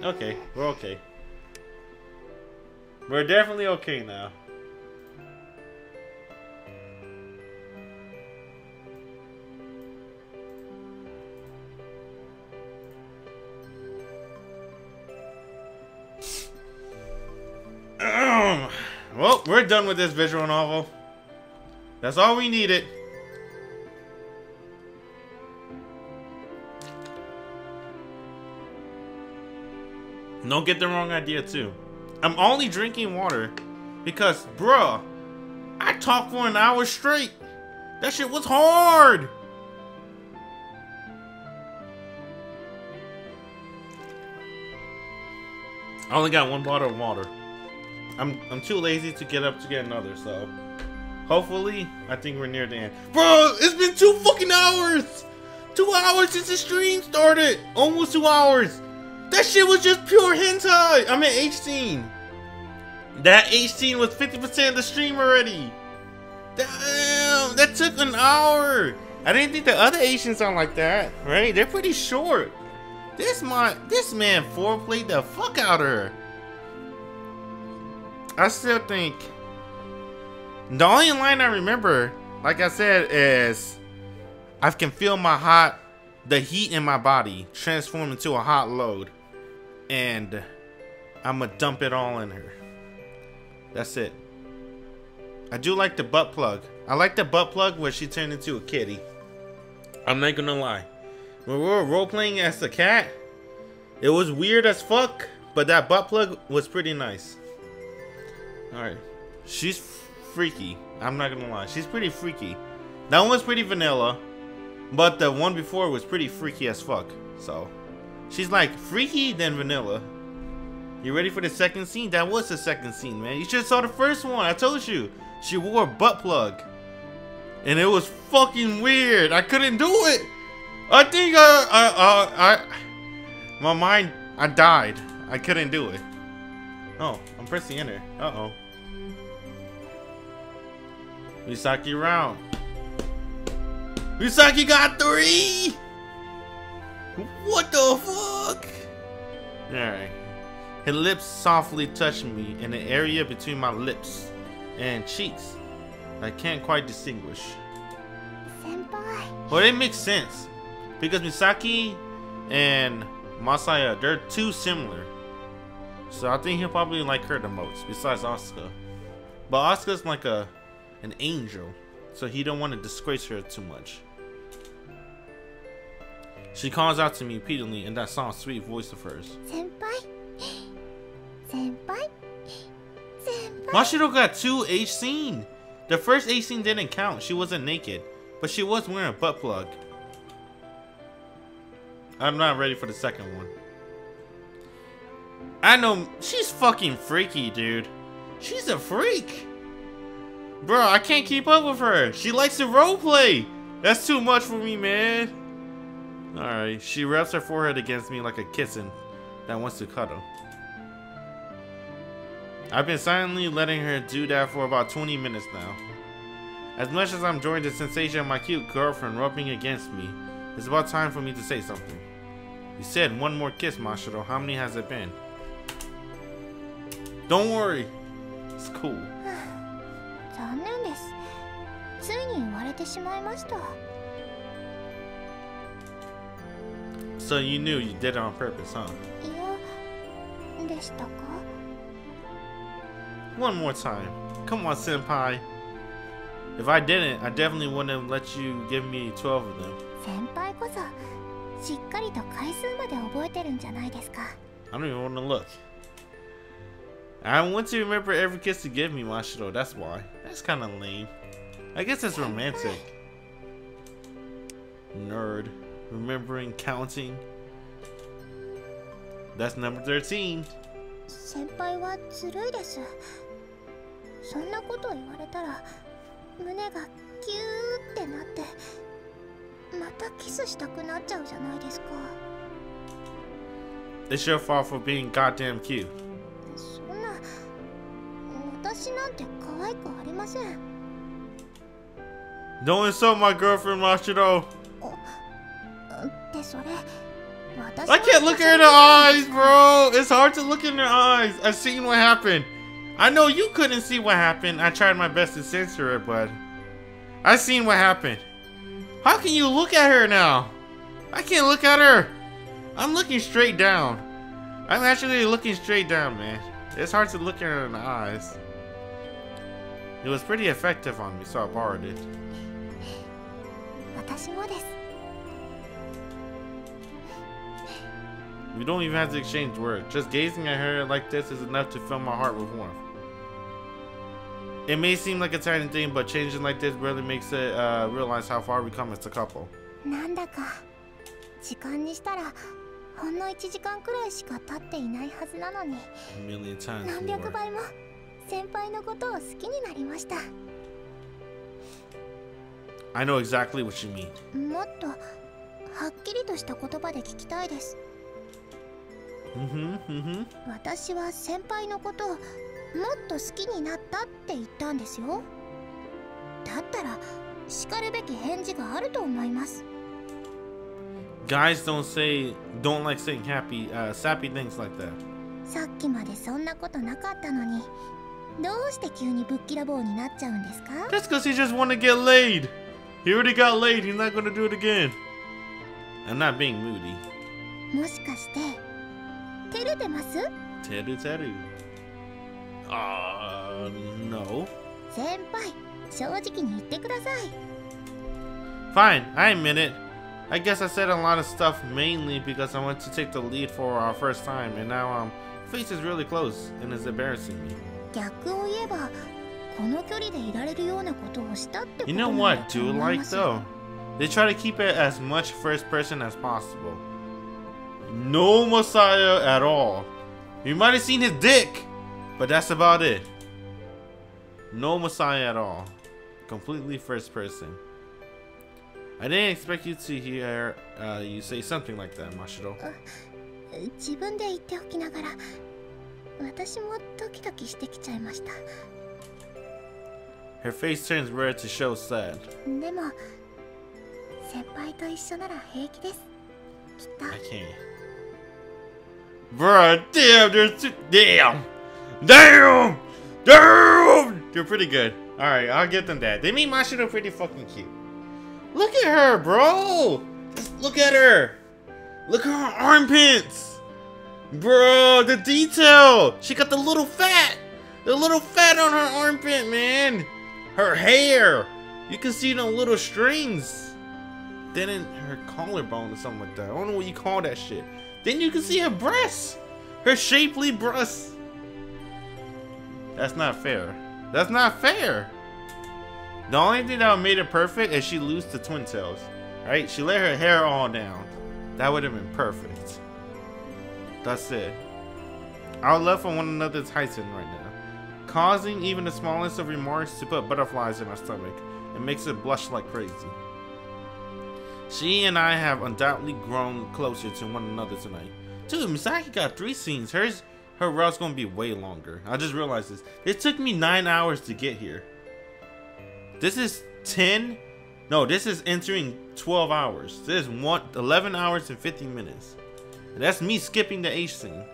Okay, we're okay. We're definitely okay now. Well, we're done with this visual novel. That's all we needed. Don't get the wrong idea too. I'm only drinking water because, bruh, I talked for an hour straight. That shit was hard. I only got one bottle of water. I'm too lazy to get up to get another, so hopefully I think we're near the end. Bro, it's been 2 fucking hours! 2 hours since the stream started! Almost 2 hours! That shit was just pure hentai! I'm at H-scene. That H-scene was 50% of the stream already. Damn, that took an hour. I didn't think the other Asians are like that, right? They're pretty short. This man foreplayed the fuck out of her. I still think the only line I remember, like I said, is I can feel the heat in my body transform into a hot load, and I'ma dump it all in her. That's it. I do like the butt plug. I like the butt plug where she turned into a kitty. I'm not gonna lie. When we were role playing as the cat, it was weird as fuck, but that butt plug was pretty nice. Alright. She's freaky. I'm not gonna lie. She's pretty freaky. That one was pretty vanilla, but the one before was pretty freaky as fuck. So, she's like freaky then vanilla. You ready for the second scene? That was the second scene, man. You should have saw the first one. I told you. She wore a butt plug. And it was fucking weird. I couldn't do it. I think my mind, I died. I couldn't do it. Oh, I'm pressing enter. Uh-oh. Misaki round. Misaki got 3! What the fuck? Alright. Her lips softly touched me in the area between my lips and cheeks. I can't quite distinguish. Senpai. Well, it makes sense. Because Misaki and Masaya, they're too similar. So I think he'll probably like her the most, besides Asuka. But Asuka's like an angel, so he don't want to disgrace her too much. She calls out to me repeatedly in that soft, sweet voice of hers. Senpai? Senpai? Senpai? Mashiro got 2 H scene. The first H scene didn't count. She wasn't naked, but she was wearing a butt plug. I'm not ready for the second one. I know, she's fucking freaky, dude. She's a freak. Bro, I can't keep up with her. She likes to roleplay. That's too much for me, man. Alright, she rubs her forehead against me like a kitten that wants to cuddle. I've been silently letting her do that for about 20 minutes now. As much as I'm enjoying the sensation of my cute girlfriend rubbing against me, it's about time for me to say something. You said 1 more kiss, Mashiro. How many has it been? Don't worry. It's cool. So you knew you did it on purpose, huh? One more time. Come on, senpai. If I didn't, I definitely wouldn't have let you give me 12 of them. I don't even want to look. I want to remember every kiss you give me, Mashiro. That's why. That's kind of lame. I guess it's romantic. Nerd. Remembering, counting. That's number 13. It's your fault for being goddamn cute. Don't insult my girlfriend, Mashiro. I can't look her in the eyes, bro. It's hard to look in her eyes. I've seen what happened. I know you couldn't see what happened. I tried my best to censor it, but I seen what happened. How can you look at her now? I can't look at her. I'm looking straight down. I'm actually looking straight down, man. It's hard to look at her in the eyes. It was pretty effective on me, so I borrowed it. We don't even have to exchange words. Just gazing at her like this is enough to fill my heart with warmth. It may seem like a tiny thing, but changing like this really makes it realize how far we come as a couple. A million times more. I know exactly what you mean. Guys don't like saying sappy things like that. That's because he just want to get laid. He already got laid. He's not going to do it again. I'm not being moody. Teru. No. Fine, I admit it. I guess I said a lot of stuff mainly because I want to take the lead for our first time, and now face is really close and it's embarrassing me. You know what I do like though? They try to keep it as much first person as possible. No Messiah at all. You might have seen his dick, but that's about it. No Messiah at all. Completely first person. I didn't expect you to hear you say something like that, Mashiro. Her face turns red to show sad. I can't. Bruh, damn, they're pretty good. Alright, I'll give them that. They made Mashiro pretty fucking cute. Look at her, bro! Just look at her! Look at her armpits! Bro, the detail! She got the little fat! The little fat on her armpit, man! Her hair! You can see the little strings! Then in her collarbone or something like that. I don't know what you call that shit. Then you can see her breasts! Her shapely breasts! That's not fair. That's not fair! The only thing that made it perfect is she loosed the twin tails. Right? She let her hair all down. That would have been perfect. That's it. Our love for one another is heightened right now, causing even the smallest of remarks to put butterflies in our stomach and makes it blush like crazy. She and I have undoubtedly grown closer to one another tonight. Dude, Misaki got 3 scenes. Her route's gonna be way longer. I just realized this. It took me 9 hours to get here. This is 10. No, this is entering 12 hours. This is 11 hours and 50 minutes. And that's me skipping the H scene.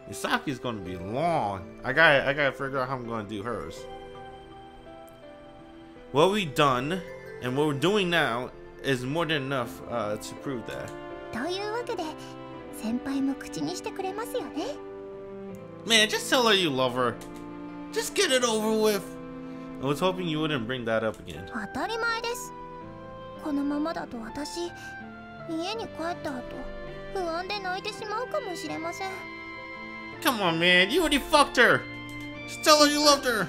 Misaki is gonna be long. I gotta figure out how I'm gonna do hers. What we've done and what we're doing now is more than enough to prove that. Man, just tell her you love her. Just get it over with. I was hoping you wouldn't bring that up again. Come on, man. You already fucked her. Just tell her you loved her.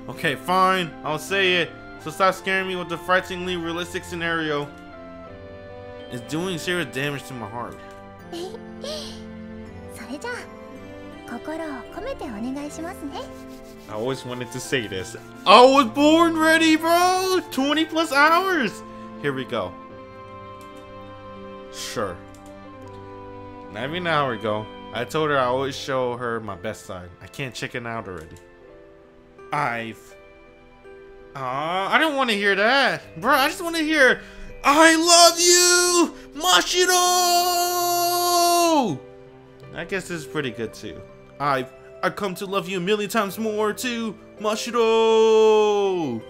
Okay, fine. I'll say it. So stop scaring me with the frighteningly realistic scenario. It's doing serious damage to my heart. I always wanted to say this. I was born ready, bro! 20 plus hours! Here we go. Sure. Not even an hour ago, I told her I always show her my best side. I can't chicken out already. I don't want to hear that. Bro, I just want to hear, I love you, Mashiro! I guess this is pretty good too. I've come to love you a million times more too, Mashiro!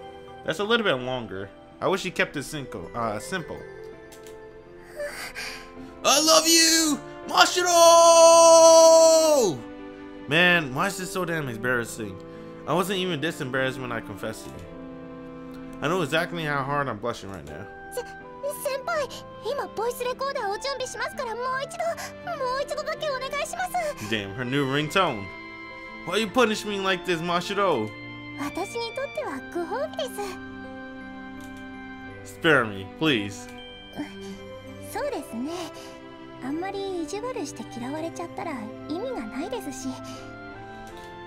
That's a little bit longer. I wish he kept it simple. I love you, Mashiro! Man, why is this so damn embarrassing? I wasn't even this embarrassed when I confessed to you. I know exactly how hard I'm blushing right now. Damn, her new ringtone. Why you punish me like this, Mashiro? Spare me, please.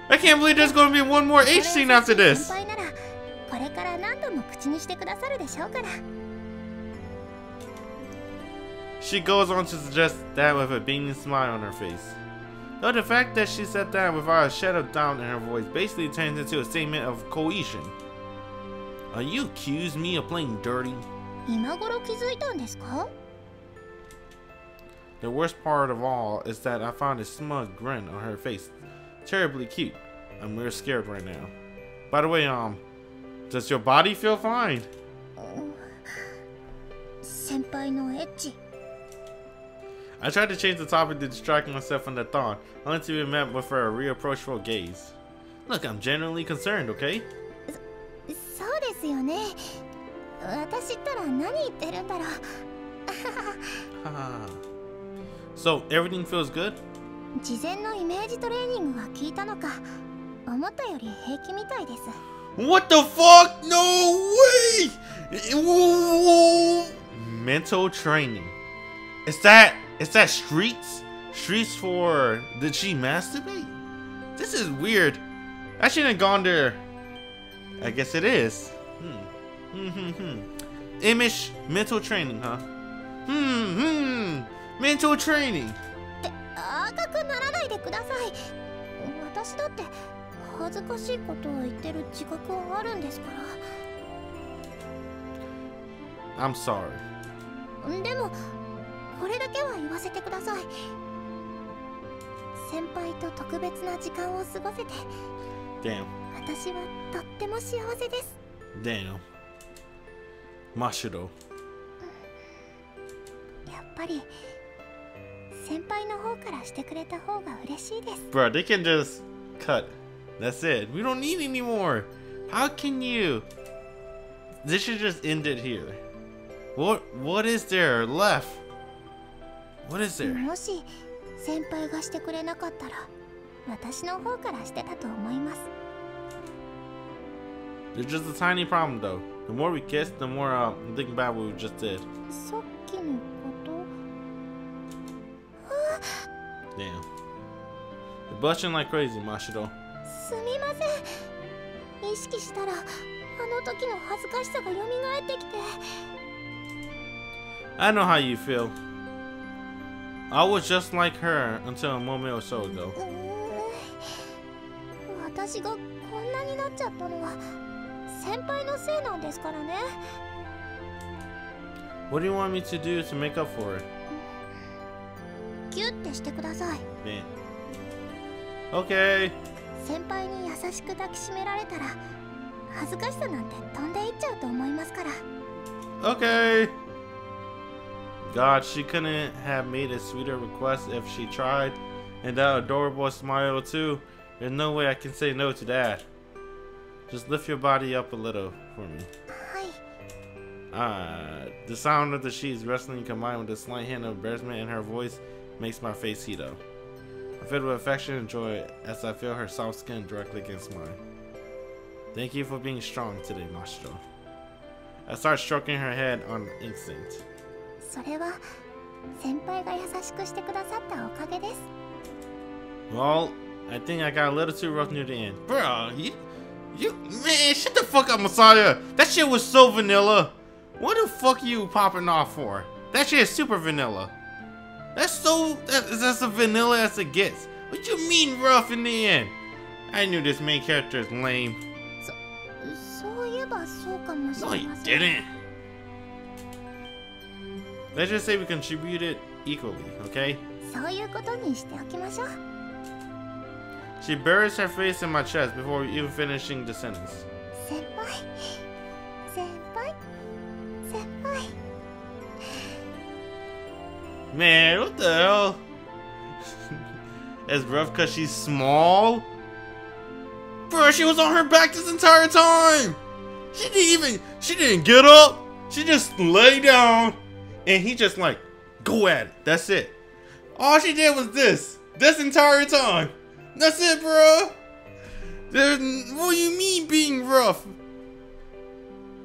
I can't believe there's going to be one more H scene after this. She goes on to suggest that with a beaming smile on her face. Though the fact that she said that without a shadow of doubt in her voice basically turns into a statement of cohesion. Are you accusing me of playing dirty? The worst part of all is that I found a smug grin on her face. Terribly cute. I'm real scared right now. By the way, does your body feel fine? I tried to change the topic to distract myself from the thought, only to be met with her reapproachful gaze. Look, I'm genuinely concerned, okay? So, everything feels good? What the fuck? No way! Mental training. Is that streets? Streets for, did she masturbate? This is weird. I shouldn't have gone there. I guess it is. Image mental training, huh? Mental training. I'm sorry. Damn. Damn. Mashiro. Bro, they can just cut. That's it. We don't need any more. How can you? This should just end it here. What is there left? What is there? There's just a tiny problem though. The more we kiss, the more I'm thinking about what we just did. Damn. You're blushing like crazy, Mashiro. I know how you feel. I was just like her until a moment or so ago. What do you want me to do to make up for it? Man. Okay. Okay. God, she couldn't have made a sweeter request if she tried. And that adorable smile too. There's no way I can say no to that. Just lift your body up a little for me. The sound of the sheets wrestling combined with the slight hint of embarrassment in her voice makes my face heat up. I feel with affection and joy as I feel her soft skin directly against mine. Thank you for being strong today, Mashiro. I start stroking her head on instinct. Well, I think I got a little too rough near the end. Bro, you man, shut the fuck up, Messiah. That shit was so vanilla. What the fuck are you popping off for? That shit is super vanilla. That's as vanilla as it gets. What you mean rough in the end? I knew this main character is lame. No, he didn't. Let's just say we contributed equally, okay? She buries her face in my chest before even finishing the sentence. Man, what the hell? That's rough because she's small? Bro, she was on her back this entire time! She didn't get up! She just lay down and he just like, go at it. That's it. All she did was this entire time. That's it, bro. What do you mean being rough?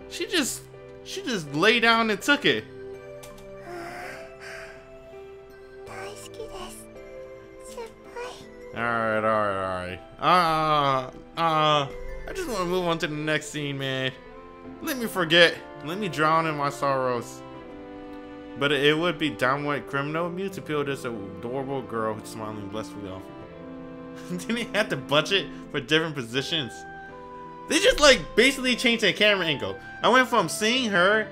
She just lay down and took it. Alright. I just want to move on to the next scene, man. Let me forget. Let me drown in my sorrows. But it would be downright criminal of me to peel this adorable girl who's smiling blissfully off of me. Didn't they have the budget for different positions? They just like basically changed the camera angle. I went from seeing her,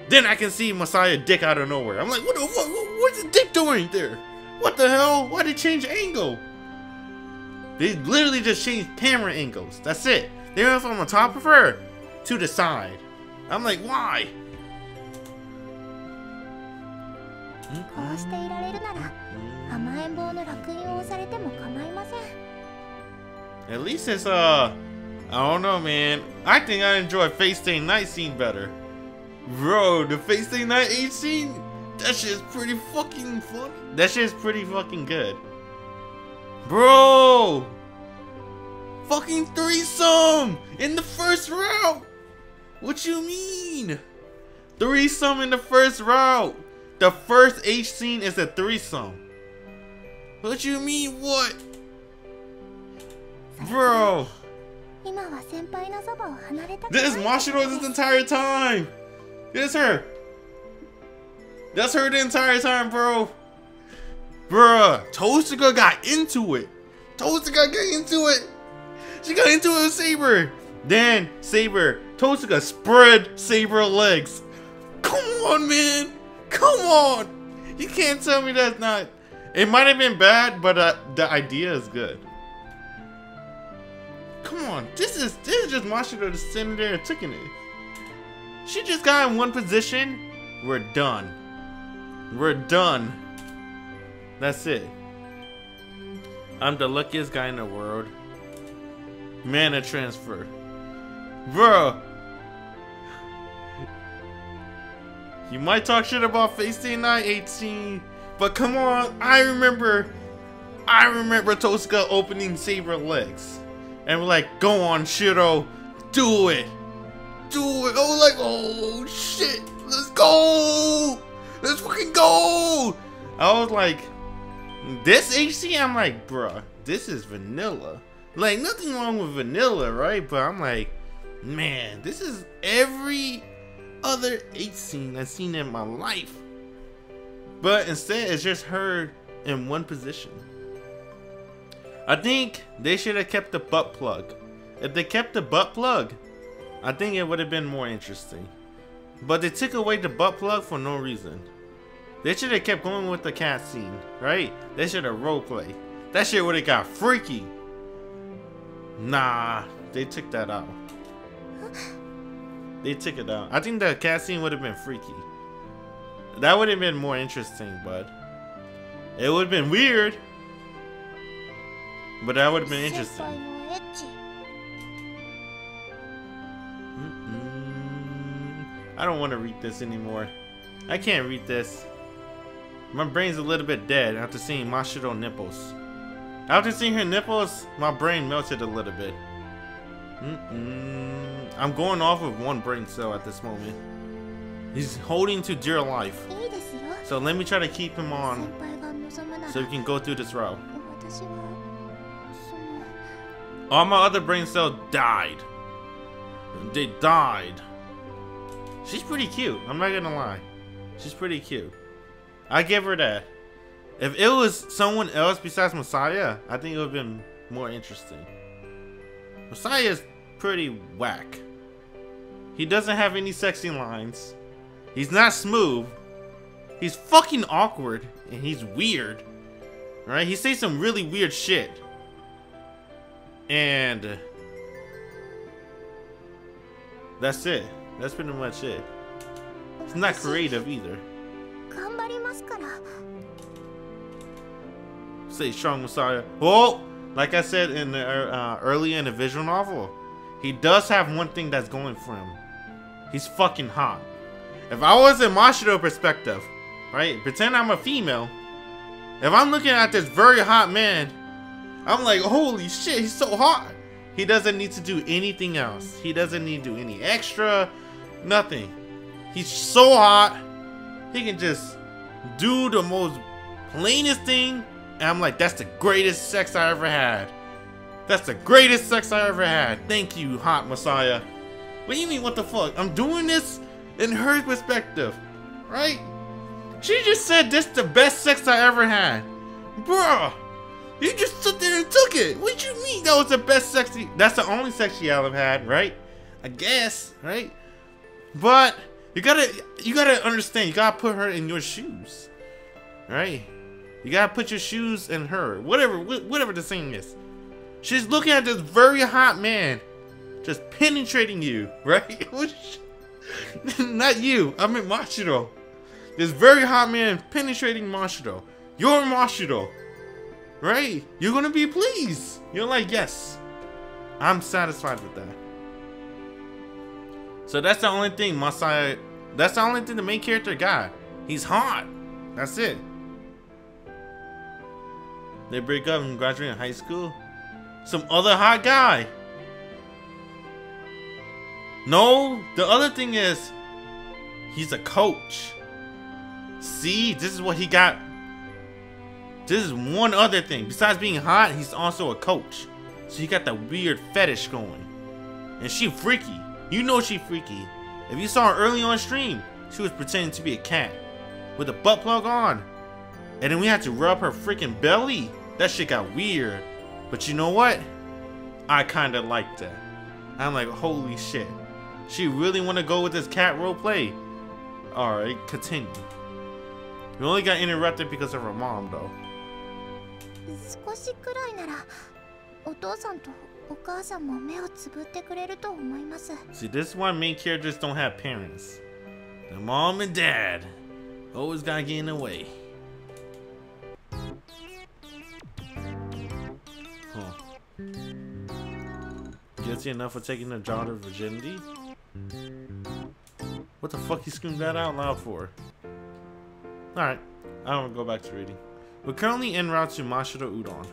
then I can see Messiah dick out of nowhere. I'm like, what's the dick doing there? What the hell? Why did they change the angle? They literally just changed camera angles. That's it. They went from on top of her to the side. I'm like, why? At least it's I don't know, man. I think I enjoy Face Day Night scene better. Bro, the Face Day Night 8 scene, that shit's pretty fucking funny. That shit's pretty fucking good. Bro! Fucking threesome in the first route! What you mean? Threesome in the first route! The first H scene is a threesome. What you mean, what? Bro! This is Mashiro this entire time! This her! That's her the entire time, bro! Bruh, Tosuka got into it. Tosuka got into it. She got into it with Saber. Then Saber, Tosuka spread Saber legs. Come on, man. Come on. You can't tell me that's not. It might have been bad, but the idea is good. Come on. This is just Mashiro just sitting there and taking it. She just got in one position. We're done. We're done. That's it. I'm the luckiest guy in the world. Mana transfer. Bro. You might talk shit about Face Day Night 18, but come on, I remember Tosuka opening Saber legs. And we're like, go on, Shiro, do it. Do it. I was like, oh shit, let's go. Let's fucking go. I was like, this HC, I'm like, bruh, this is vanilla. Like, nothing wrong with vanilla, right? But I'm like, man, this is every other H scene I've seen in my life. But instead, it's just her in one position. I think they should have kept the butt plug. If they kept the butt plug, I think it would have been more interesting. But they took away the butt plug for no reason. They should have kept going with the cat scene, right? They should have roleplay. That shit would have got freaky. Nah, they took that out. They took it out. I think the cat scene would have been freaky. That would have been more interesting, but it would have been weird. But that would have been interesting. I don't want to read this anymore. I can't read this. My brain's a little bit dead after seeing Mashiro nipples. After seeing her nipples, my brain melted a little bit. I'm going off of one brain cell at this moment. He's holding to dear life. So let me try to keep him on so we can go through this route. All my other brain cells died. They died. She's pretty cute. I'm not gonna lie. She's pretty cute. I give her that. If it was someone else besides Messiah, I think it would have been more interesting. Messiah is pretty whack. He doesn't have any sexy lines. He's not smooth. He's fucking awkward and he's weird. Right? He says some really weird shit. And that's it. That's pretty much it. It's not creative either. Say strong Messiah. Oh, like I said in the earlier in the visual novel, he does have one thing that's going for him. He's fucking hot. If I was in Mashiro perspective, right? Pretend I'm a female. If I'm looking at this very hot man, I'm like, holy shit, he's so hot. He doesn't need to do anything else. He doesn't need to do any extra, nothing. He's so hot. He can just do the most plainest thing. And I'm like, that's the greatest sex I ever had. That's the greatest sex I ever had. Thank you, hot Messiah. What do you mean, what the fuck? I'm doing this in her perspective, right? She just said this the best sex I ever had. Bruh, you just stood there and took it. What do you mean that was the best sex? That's the only sex she ever had, right? I guess, right? But you gotta understand, you gotta put her in your shoes, right? You gotta put your shoes in her. Whatever the saying is. She's looking at this very hot man just penetrating you, right? Not you. I mean Mashiro. This very hot man penetrating Mashiro. You're Mashiro. Right? You're gonna be pleased. You're like, yes. I'm satisfied with that. So that's the only thing Messiah. That's the only thing the main character got. He's hot. That's it. They break up and graduate in high school. Some other hot guy. No, the other thing is, he's a coach. See, this is what he got. This is one other thing. Besides being hot, he's also a coach. So he got that weird fetish going. And she freaky. You know she freaky. If you saw her early on stream, she was pretending to be a cat with a butt plug on. And then we had to rub her freaking belly. That shit got weird. But you know what? I kinda liked that. I'm like, holy shit. She really wanna go with this cat roleplay? Alright, continue. We only got interrupted because of her mom though. See, this is why main characters don't have parents. The mom and dad always gotta get in the way. Huh. Guilty enough for taking the daughter virginity? What the fuck you screamed that out loud for? Alright, I don't go back to reading. We're currently en route to Mashiro Udon.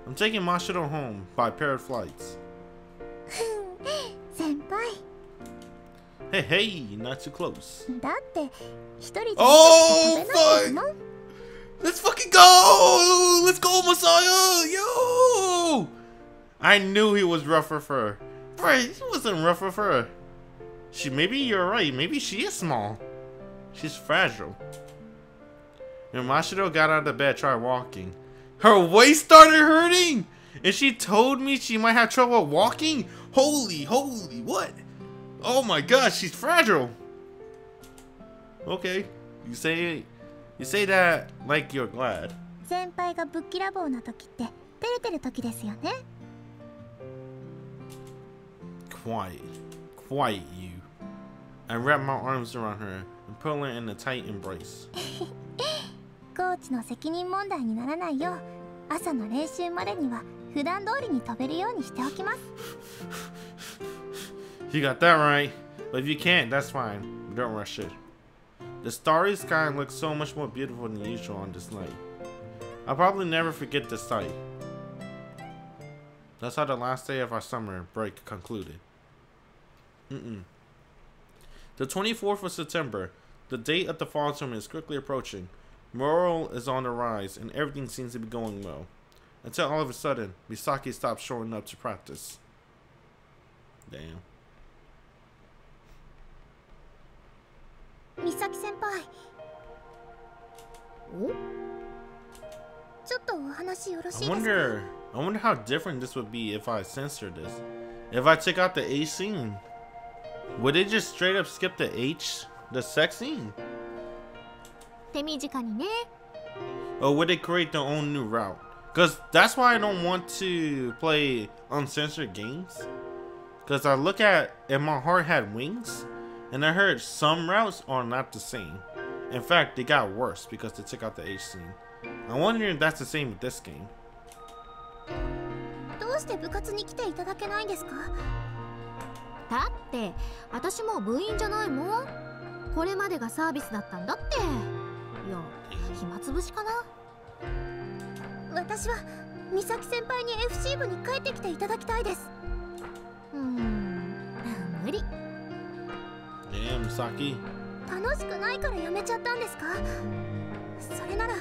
I'm taking Mashiro home by pair of flights. Hey, hey, not too close. Oh, fuck! Let's fucking go! Let's go, Messiah! Yo! I knew he was rough with her. Right, he wasn't rough with her. Maybe you're right. Maybe she is small. She's fragile. And Mashiro got out of bed, tried walking. Her waist started hurting! And she told me she might have trouble walking? Holy, what? Oh my gosh, she's fragile. Okay, you say that like you're glad. Quiet you. I wrap my arms around her and pull her in a tight embrace. You got that right, but if you can't, that's fine. Don't rush it. The starry sky looks so much more beautiful than usual on this night. I'll probably never forget this sight. That's how the last day of our summer break concluded. The 24th of September, the date of the fall tournament, is quickly approaching. Morale is on the rise, and everything seems to be going well. Until all of a sudden, Misaki stops showing up to practice. Damn. Misaki-senpai. I wonder how different this would be if I censored this. If I took out the A scene. Would they just straight up skip the H, the sex scene? 手短にね。 Or would they create their own new route? Because that's why I don't want to play uncensored games. Because I look at, and my heart had wings, and I heard some routes are not the same. In fact, they got worse because they took out the H scene. I'm wondering if that's the same with this game. どうして部活に来ていただけないんですか？だって私もう部員じゃないもん。これまでがサービスだったんだって。いや、暇つぶしかな。私は美咲先輩に FC 部に帰ってきていただきたいです。無理。Damn, Misaki. 楽しくないからやめちゃったんですか？それなら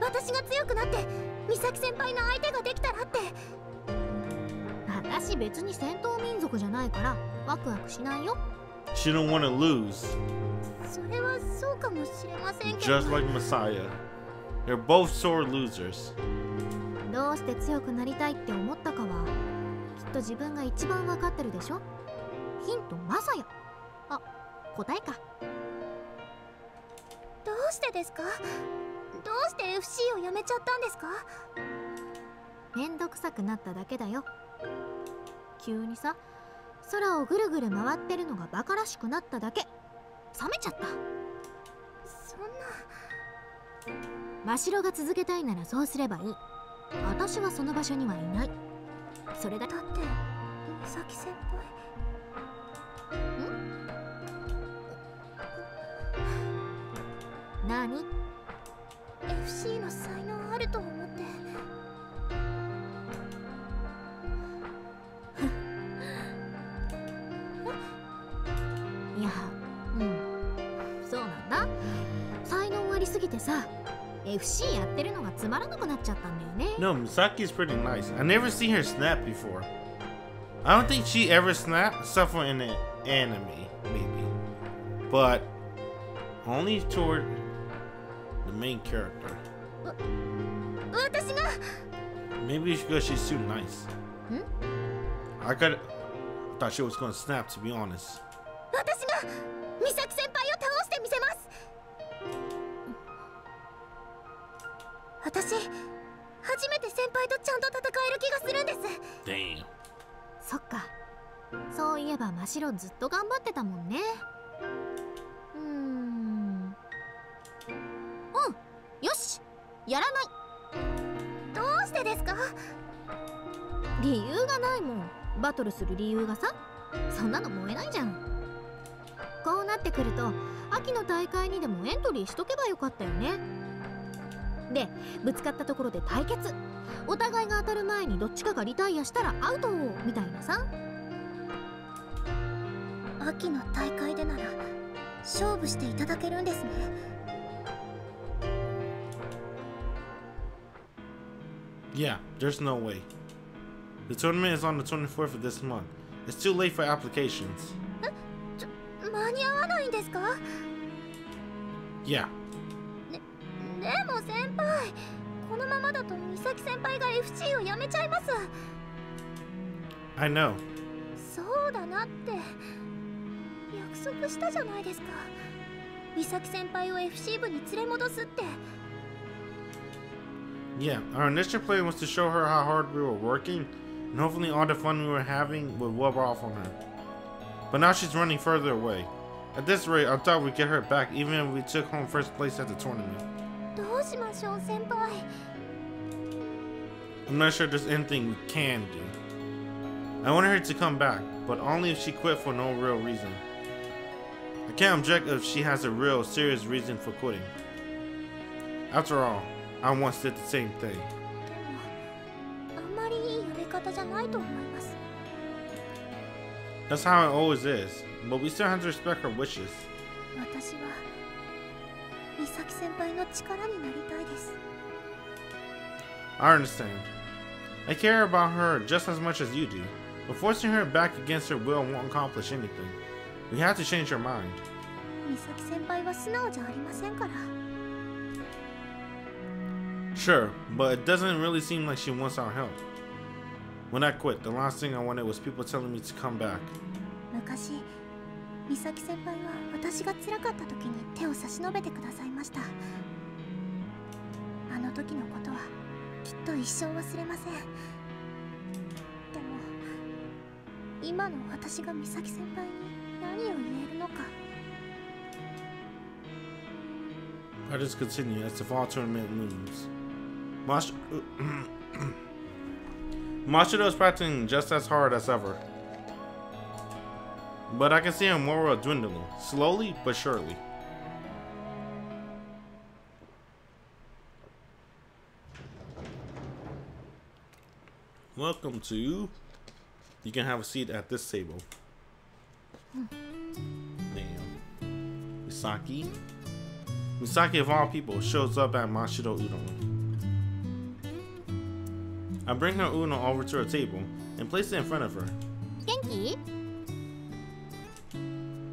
私が強くなって美咲先輩の相手ができたらって。私別に戦闘民族じゃないからワクワクしないよ。 She don't want to lose. それはそうかもしれませんけど。 Just like Messiah. They're both sore losers. どうして強くなりたいって思ったかはきっと自分が一番わかってるでしょ。ヒントマサヤ。あ、答えか。どうしてですか？どうして FC をやめちゃったんですか？めんどくさくなっただけだよ。急にさ、空をぐるぐる回ってるのがバカらしくなっただけ。冷めちゃった。そんな。真城が続けたいならそうすればいい。私はその場所にはいない。それだ。だって美咲先輩。何？ FC の才能あると思って。いや、そうなんだ。才能ありすぎてさ、FC やってるのがつまらなくなっちゃったんだよね。No, Misaki's pretty nice. I never seen her snap before. I don't think she ever snapped, except for in the anime, maybe. But only toward the main character. 私が。 Maybe it's because she's too nice. I thought she was gonna snap, to be honest. 私が美咲先輩を倒してみせます。私初めて先輩とちゃんと戦える気がするんです。 Damn. そっか。そういえば真城ずっと頑張ってたもんね。よし、やらない。どうしてですか？理由がないもん。バトルする理由がさ。そんなの燃えないじゃん。こうなってくると秋の大会にでもエントリーしとけばよかったよね。で、ぶつかったところで対決。お互いが当たる前にどっちかがリタイアしたらアウトみたいなさ。秋の大会でなら勝負していただけるんですね。Yeah, there's no way. The tournament is on the 24th of this month. It's too late for applications. 間に合わないんですか？ Yeah. でも先輩、このままだと美咲先輩が FC をやめちゃいます。 I know. そうだなって約束したじゃないですか。美咲先輩を FC 部に連れ戻すって。 Yeah, our initial plan was to show her how hard we were working, and hopefully all the fun we were having would rub off on her. But now she's running further away. At this rate, I thought we'd get her back even if we took home first place at the tournament. どうしましょう先輩。 I'm not sure there's anything we can do. I want her to come back, but only if she quit for no real reason. I can't object if she has a real, serious reason for quitting. After all, I once did the same thing. あんまりいいやめ方じゃないと思います。 That's how it always is, but we still have to respect her wishes. 私は美咲先輩の力になりたいです。 I understand. I care about her just as much as you do, but forcing her back against her will won't accomplish anything. We have to change her mind. 美咲先輩は素直じゃありませんから。 Sure, but it doesn't really seem like she wants our help. When I quit, the last thing I wanted was people telling me to come back. 昔美咲先輩は私が辛かった時に手を差し伸べてくださいました。あの時のことはきっと一生忘れません。でも今の私が美咲先輩に何を言えるのか。 Parties continue as the fall tournament moves. Mashiro is practicing just as hard as ever. But I can see her moral dwindling, slowly but surely. Welcome to... You can have a seat at this table. Damn. Misaki? Misaki of all people shows up at Mashiro Udon. I bring her udon over to her table and place it in front of her. Genki?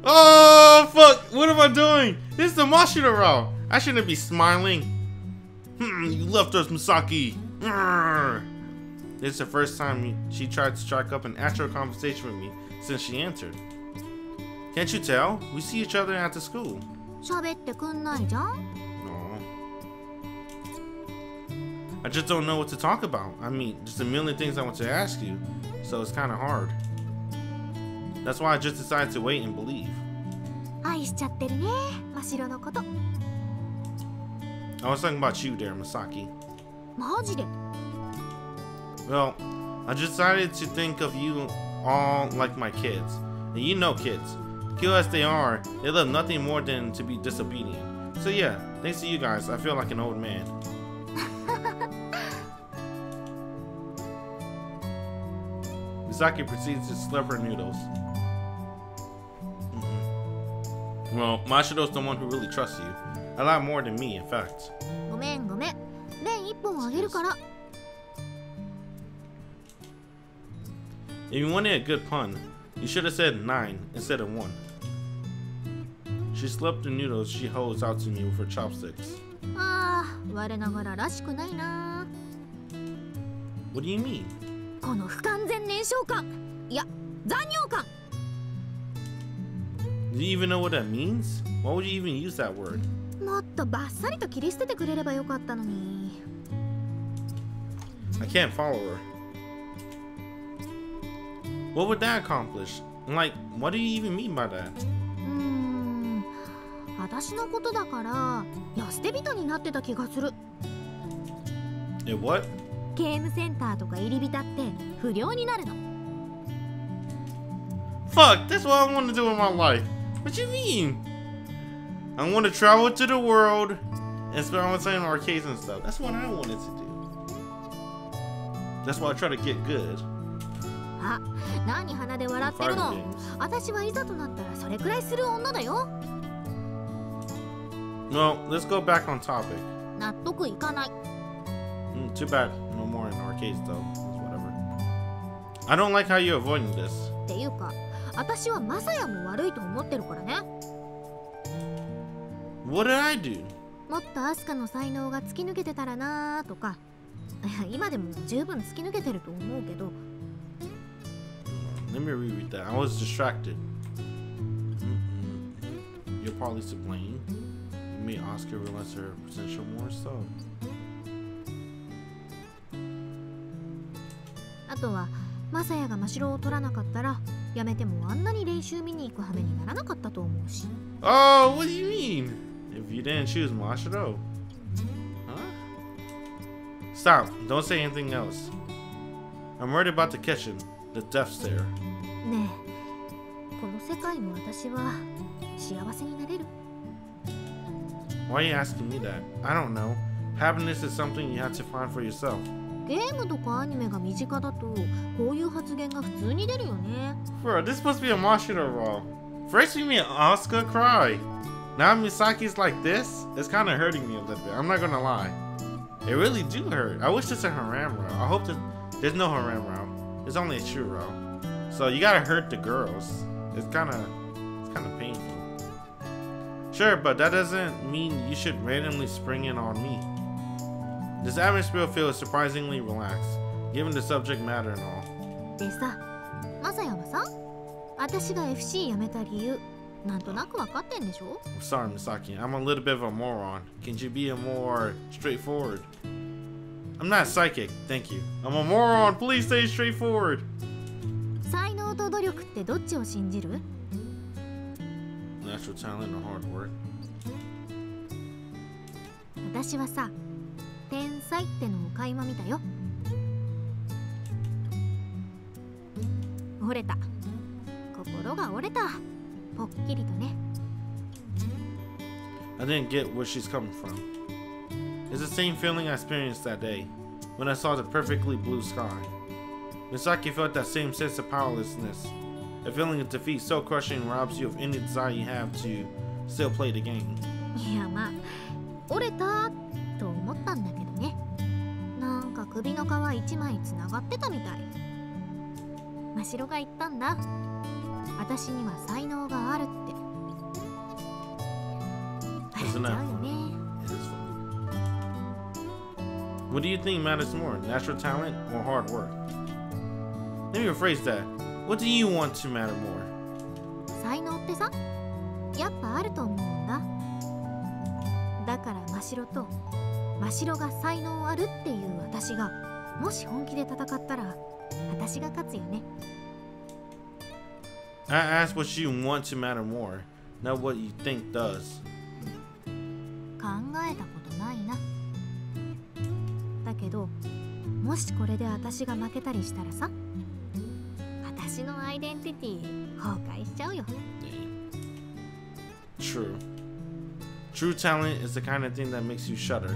Oh fuck! What am I doing? This is the Mashiro. I shouldn't be smiling. You left us, Misaki. This is the first time she tried to strike up an actual conversation with me since she entered. Can't you tell? We see each other at the school. 喋ってくんないじゃん。 No. I just don't know what to talk about. I mean, just a million things I want to ask you, so it's kind of hard. That's why I just decided to wait and believe. 愛しちゃってるね、真白のこと。 I was talking about you there, Misaki. マジで？ Well, I just decided to think of you all like my kids. And you know kids. Cute as they are, they love nothing more than to be disobedient. So yeah, thanks to you guys, I feel like an old man. Misaki proceeds to slurp her noodles. Well, Mashiro's the one who really trusts you. A lot more than me, in fact. ごめんごめん。麺一本あげるから。 If you wanted a good pun, you should have said 9 instead of 1. She slurped the noodles she holds out to me with her chopsticks. ああ、我ながららしくないな。 What do you mean? この不完全燃焼感。いや、残尿感。 Do you even know what that means? Why would you even use that word? もっとバッサリと切り捨ててくれればよかったのに。 I can't follow her. What would that accomplish? Like, what do you even mean by that? 私のことだから安手人になってた気がする。 What? ゲームセンターとか入り浸って不良になるの。 Fuck, that's what I want to do in my life. What you mean? I want to travel to the world and spend all my time in arcades and stuff. That's what I wanted to do. That's why I try to get good. あ、何鼻で笑ってるの。私はいざとなったらそれくらいする女だよ。 Well, let's go back on topic. 納得いかない。 Too bad. No more in arcades though. Whatever. I don't like how you're avoiding this. っていうか、私はマサヤも悪いと思ってるからね。 What did I do? もっとアスカの才能が突き抜けてたらなーとか。今でも十分突き抜けてると思うけど。 Let me reread that. I was distracted. You're partly to blame. You made Oscar realize her potential more so. あとはマサヤが真白を取らなかったらやめてもあんなに練習見に行く羽目にならなかったと思うし。 Oh, what do you mean? If you didn't choose Mashiro? Huh? Stop. Don't say anything else. I'm worried about the kitchen. The death stare. ねえ、この世界の私は幸せになれる？ Why are you asking me that? I don't know. Happiness is something you have to find for yourself. ゲームとかアニメが身近だとこういう発言が普通に出るよね。 Bro, this supposed to be a Mashiro role. First we made Asuka cry. Now Misaki's like this. It's kind of hurting me a little bit. I'm not gonna lie. It really do hurt. I wish it's a harem row. I hope that there's no harem row. It's only a true row. So you gotta hurt the girls. It's kind of painful. Sure, but that doesn't mean you should randomly spring in on me. This atmosphere feels surprisingly relaxed, given the subject matter and all. でさ、マサヤはさ、私が FC 辞めた理由なんとなくわかってんでしょ? I'm sorry, Misaki. I'm a little bit of a moron. Can you be a more straightforward? I'm not psychic, thank you. I'm a moron. Please stay straightforward. 才能と努力ってどっちを信じる? Natural talent or hard work? 私はさ、天才ってのを垣間見たよ。折れた。心が折れた。ぽっきりとね。I didn't get where she's coming from. It's the same feeling I experienced that day when I saw the perfectly blue sky. Misaki felt that same sense of powerlessness. A feeling of defeat so crushing robs you of any desire you have to still play the game. いやまあ、折れたと思ったんだけどね。なんか首の皮一枚つながってたみたい。真白が言ったんだ。私には才能があるって。笑っちゃうよね。What do you think matters more, natural talent or hard work? Let me rephrase that. What do you want to matter more? 才能ってさ、やっぱあると思うんだ。だから真白が才能あるっていう私がもし本気で戦ったら私が勝つよね。I asked what you want to matter more, not what you think does. 考えたことないな。だけど、もしこれで私が負けたりしたらさ、私のアイデンティティ崩壊しちゃうよ。True. True talent is the kind of thing that makes you shudder.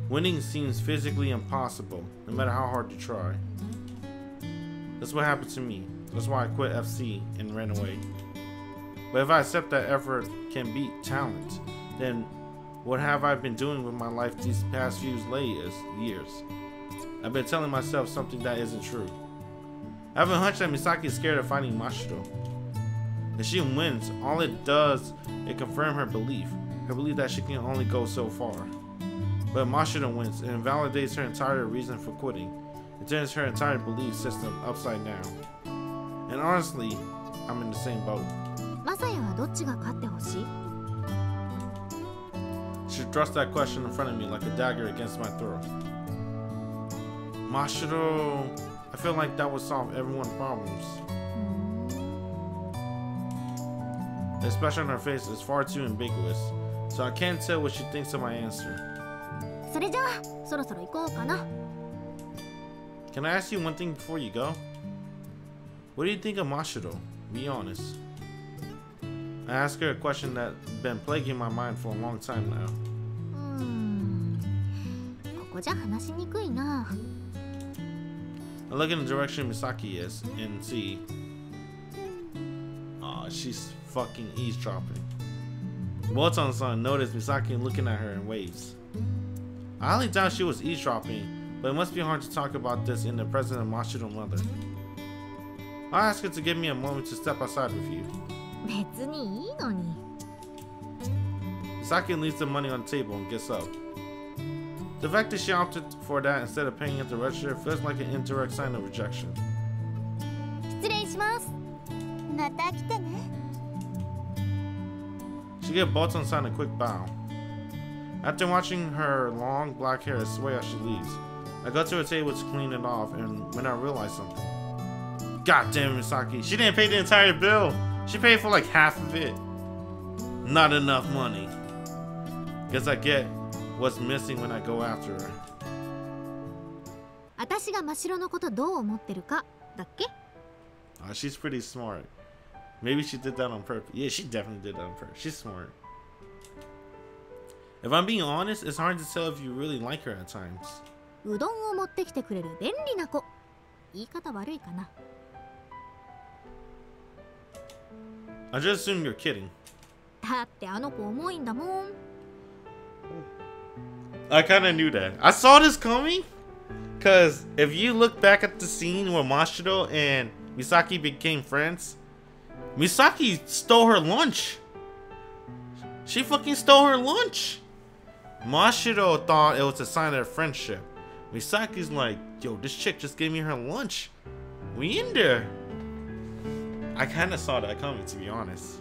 Winning seems physically impossible, no matter how hard you try. That's what happened to me. That's why I quit FC and ran away. But if I accept that effort can beat talent, then what have I been doing with my life these past few years? I've been telling myself something that isn't true. I have a hunch that Misaki is scared of fighting Mashiro. If she wins, all it does is confirm her belief that she can only go so far. But Mashiro wins and invalidates her entire reason for quitting. It turns her entire belief system upside down. And honestly, I'm in the same boat. マサヤはどっちが勝ってほしい? She thrust that question in front of me like a dagger against my throat. Mashiro, I feel like that would solve everyone's problems. The expression on her face is far too ambiguous, so I can't tell what she thinks of my answer. それじゃあ、そろそろ行こうかな。Can I ask you one thing before you go? What do you think of Mashiro? Be honest. I asked her a question that's been plaguing my mind for a long time now. ここじゃ話しにくいな。I look in the direction Misaki is and see. She's fucking eavesdropping. Botan-san noticed Misaki looking at her and waves. I highly doubt she was eavesdropping, but it must be hard to talk about this in the presence of Mashiro's mother. I'll ask her to give me a moment to step outside with you. 別にいいのに。Misaki leaves the money on the table and gets up. The fact that she opted for that instead of paying at the register feels like an indirect sign of rejection. 失礼します。また来てね。She gives Botan-san a quick bow. After watching her long black hair sway as she leaves, I go to her table to clean it off, and when I realize something. God damn it, Misaki. She didn't pay the entire bill. She paid for like half of it. Not enough money. Guess I get what's missing when I go after her. 私が真白のことどう思ってるかだっけ? She's pretty smart. Maybe she did that on purpose. Yeah, she definitely did that on purpose. She's smart. If I'm being honest, it's hard to tell if you really like her at times. うどんを持ってきてくれる便利な子。言い方悪いかな。I just assume you're kidding. だってあの子重いんだもん。I kind of knew that. I saw this coming. Because if you look back at the scene where Mashiro and Misaki became friends, Misaki stole her lunch. She fucking stole her lunch. Mashiro thought it was a sign of their friendship. Misaki's like, yo, this chick just gave me her lunch. We in there. I kind of saw that coming, to be honest.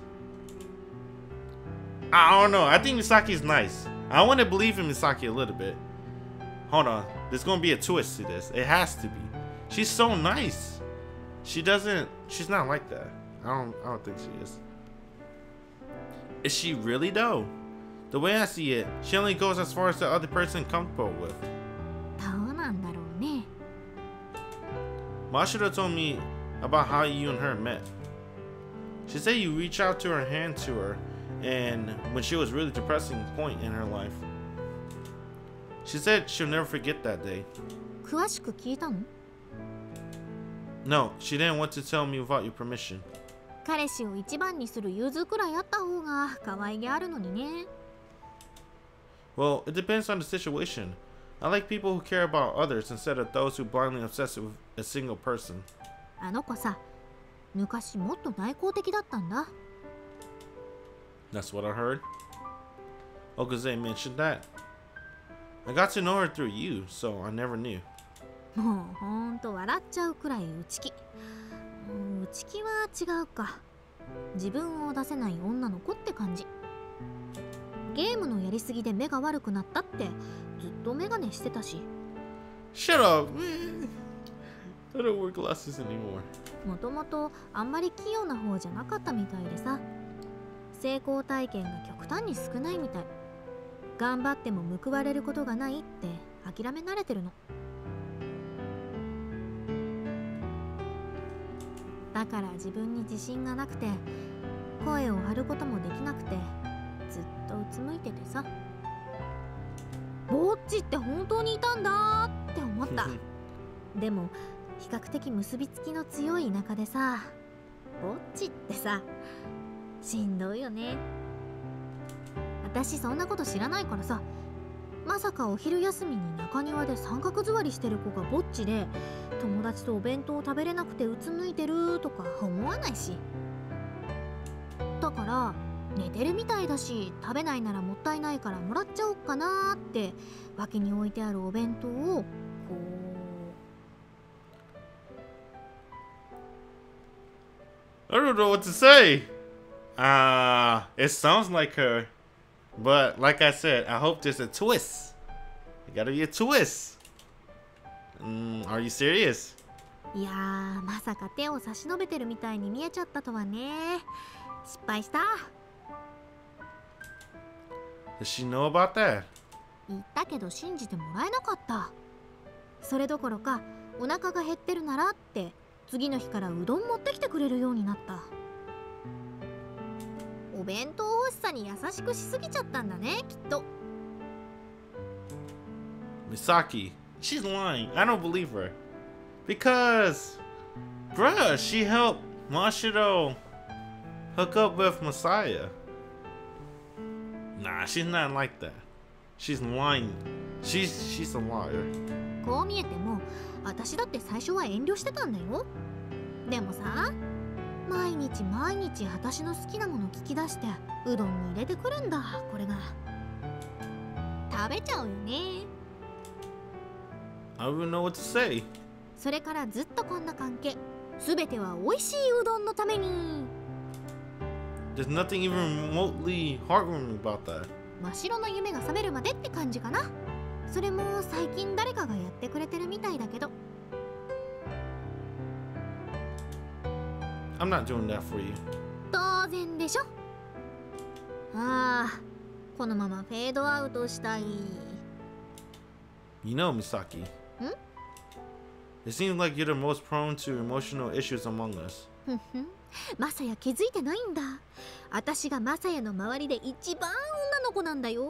I don't know. I think Misaki's nice. I want to believe in Misaki a little bit. Hold on. There's going to be a twist to this. It has to be. She's so nice. She's not like that. I don't think she is. Is she really though? The way I see it, she only goes as far as the other person comfortable with. どうなんだろうね。 Mashiro told me about how you and her met. She said you reached out to her hand to her and when she was really depressing point in her life. She said she'll never forget that day. 詳しく聞いたの？ No, she didn't want to tell me without your permission. 彼氏を一番にする融通くらいあった方が可愛げあるのにね。 Well, it depends on the situation. I like people who care about others instead of those who blindly obsess with a single person. あの子さ、昔もっと内向的だったんだ。 That's what I heard. Okaze mentioned that. I got to know her through you, so I never knew. もうほんと笑っちゃうくらい内気。内気は違うか。自分を出せない女の子って感じ。ゲームのやりすぎで目が悪くなったってずっとメガネしてたし。Shut up, man. I don't wear glasses anymore. もともとあんまり器用な方じゃなかったみたいでさ。成功体験が極端に少ないみたい。頑張っても報われることがないって諦め慣れてるの。だから自分に自信がなくて声を張ることもできなくてずっとうつむいててさ。ぼっちって本当にいたんだって思った。でも比較的結びつきの強い田舎でさ、ぼっちってさしんどいよね。私そんなこと知らないからさ、まさかお昼休みに中庭で三角座りしてる子がぼっちで友達とお弁当を食べれなくてうつむいてるとか思わないし。だから寝てるみたいだし食べないならもったいないからもらっちゃおっかなーって脇に置いてあるお弁当をこう。 I don't know what to say. It sounds like her. But like I said, I hope there's a twist. It gotta be a twist. Are you serious? いやー、まさか手を差し伸べてるみたいに見えちゃったとはね。失敗した。 Does she know about that? 言ったけど信じてもらえなかった。それどころかお腹が減ってるならって次の日からうどん持ってきてくれるようになった。お弁当欲しさに優しくしすぎちゃったんだね、きっと。 Misaki, she's lying. I don't believe her. Because, bruh, she helped Mashiro hook up with Messiah. Nah, she's not like that. She's lying. She's a liar. こう見えても私だって最初は遠慮してたんだよ。でもさ、毎日毎日私の好きなもの聞き出してうどんに入れてくるんだ。これが食べちゃうよね。 I don't even know what to say. それからずっとこんな関係。すべては美味しいうどんのために。 There's nothing even remotely heartwarming about that. 真っ白の夢が覚めるまでって感じかな。それも最近誰かがやってくれてるみたいだけど。 I'm not doing that for you. 当然でしょ。ああ、このままフェードアウトしたい。 You know, Misaki. It seems like you're the most prone to emotional issues among us. マサヤ気づいてないんだ。私がマサヤの周りで一番女の子なんだよ。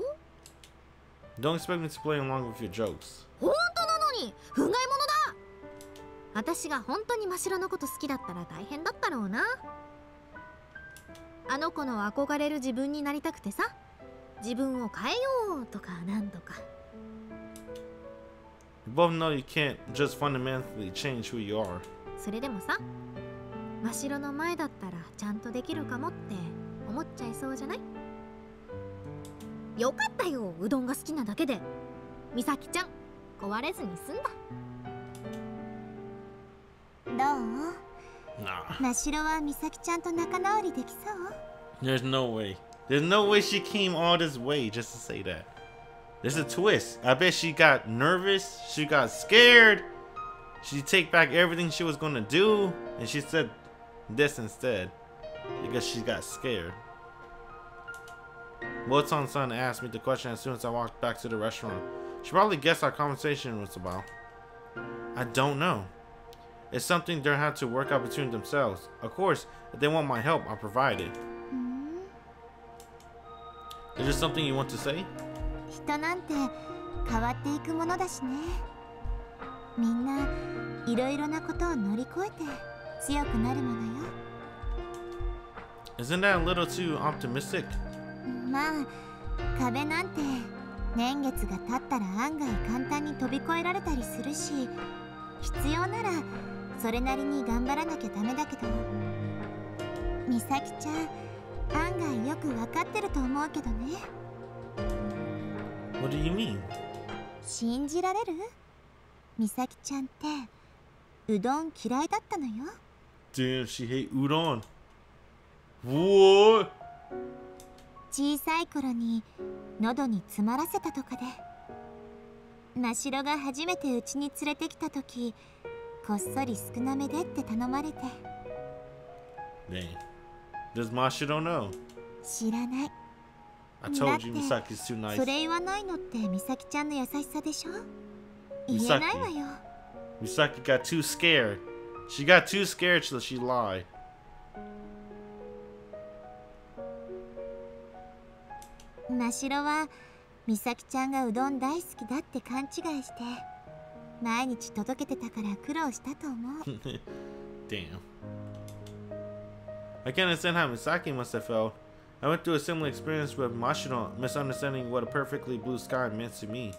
Don't expect me to play along with your jokes. 本当なのに不甲斐物だ。私が本当に真白のこと好きだったら大変だったろうな。あの子の憧れる自分になりたくてさ、自分を変えようとかなんとか。 You both know you can't just fundamentally change who you are. それでもさ、真白の前だったらちゃんとできるかもって思っちゃいそうじゃない？よかったよ、うどんが好きなだけで。美咲ちゃん壊れずに済んだ。どう？ Nah, 真白は美咲ちゃんと仲直りできそう？ there's no way. There's no way she came all this way just to say that. There's a twist. I bet she got nervous. She got scared. She take back everything she was gonna do, and she said this instead because she got scared. Wotan-san asked me the question as soon as I walked back to the restaurant. She probably guessed our conversation was about. I don't know. It's something they had to work out between themselves. Of course, if they want my help, I'll provide it. Is there something you want to say? 人なんて変わっていくものだしね。みんないろいろなことを乗り越えて強くなるものよ。Isn't that a little too optimistic? まあ壁なんて年月が経ったら案外簡単に飛び越えられたりするし、必要ならそれなりに頑張らなきゃダメだけど、美咲ちゃん案外よくわかってると思うけどね。What do you mean? 信じられる？美咲ちゃんってうどん嫌いだったのよ。Damn, she hate udon. What? 小さい頃に喉に詰まらせたとかで、真白が初めてうちに連れてきた時、こっそり少なめでって頼まれて。Dang. Does Mashiro know? 知らない。I told you Misaki's too nice. それ言わないのって美咲ちゃんの優しさでしょ？言えないわよ。Misaki got too scared. She got too scared so she lied. 真白は美咲ちゃんがうどん大好きだって勘違いして毎日届けてたから苦労したと思う。Damn. I can't understand how Misaki must have felt. I went through a similar experience with Mashiro, misunderstanding what a perfectly blue sky meant to me.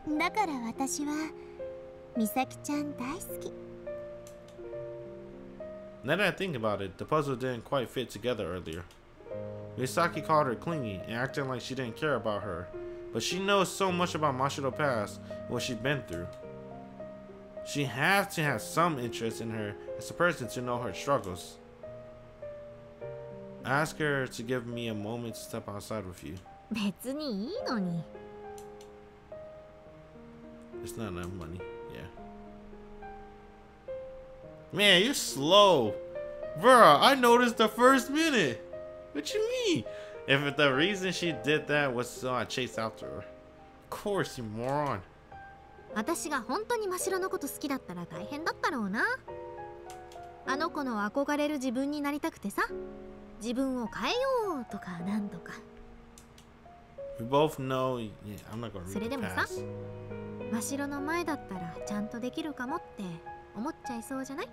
だから私は美咲ちゃん大好き。Now that I think about it, the puzzle didn't quite fit together earlier. Misaki called her clingy and acting like she didn't care about her, but she knows so much about Mashiro's past and what she's been through. She has to have some interest in her as a person to know her struggles. I asked her to give me a moment to step outside with you. 別にいいのに。It's not enough money. Yeah. Man, you're slow. Bruh, I noticed the first minute. What you mean? If the reason she did that was so I chased after her. Of course, you moron. 私が本当に真白のこと好きだったら大変だったろうな。あの子の憧れる自分になりたくてさ、自分を変えようとかなんとか。We both know. Yeah, I'm not gonna read それで the もさ、 past. 真白の前だったらちゃんとできるかもって思っちゃいそうじゃない？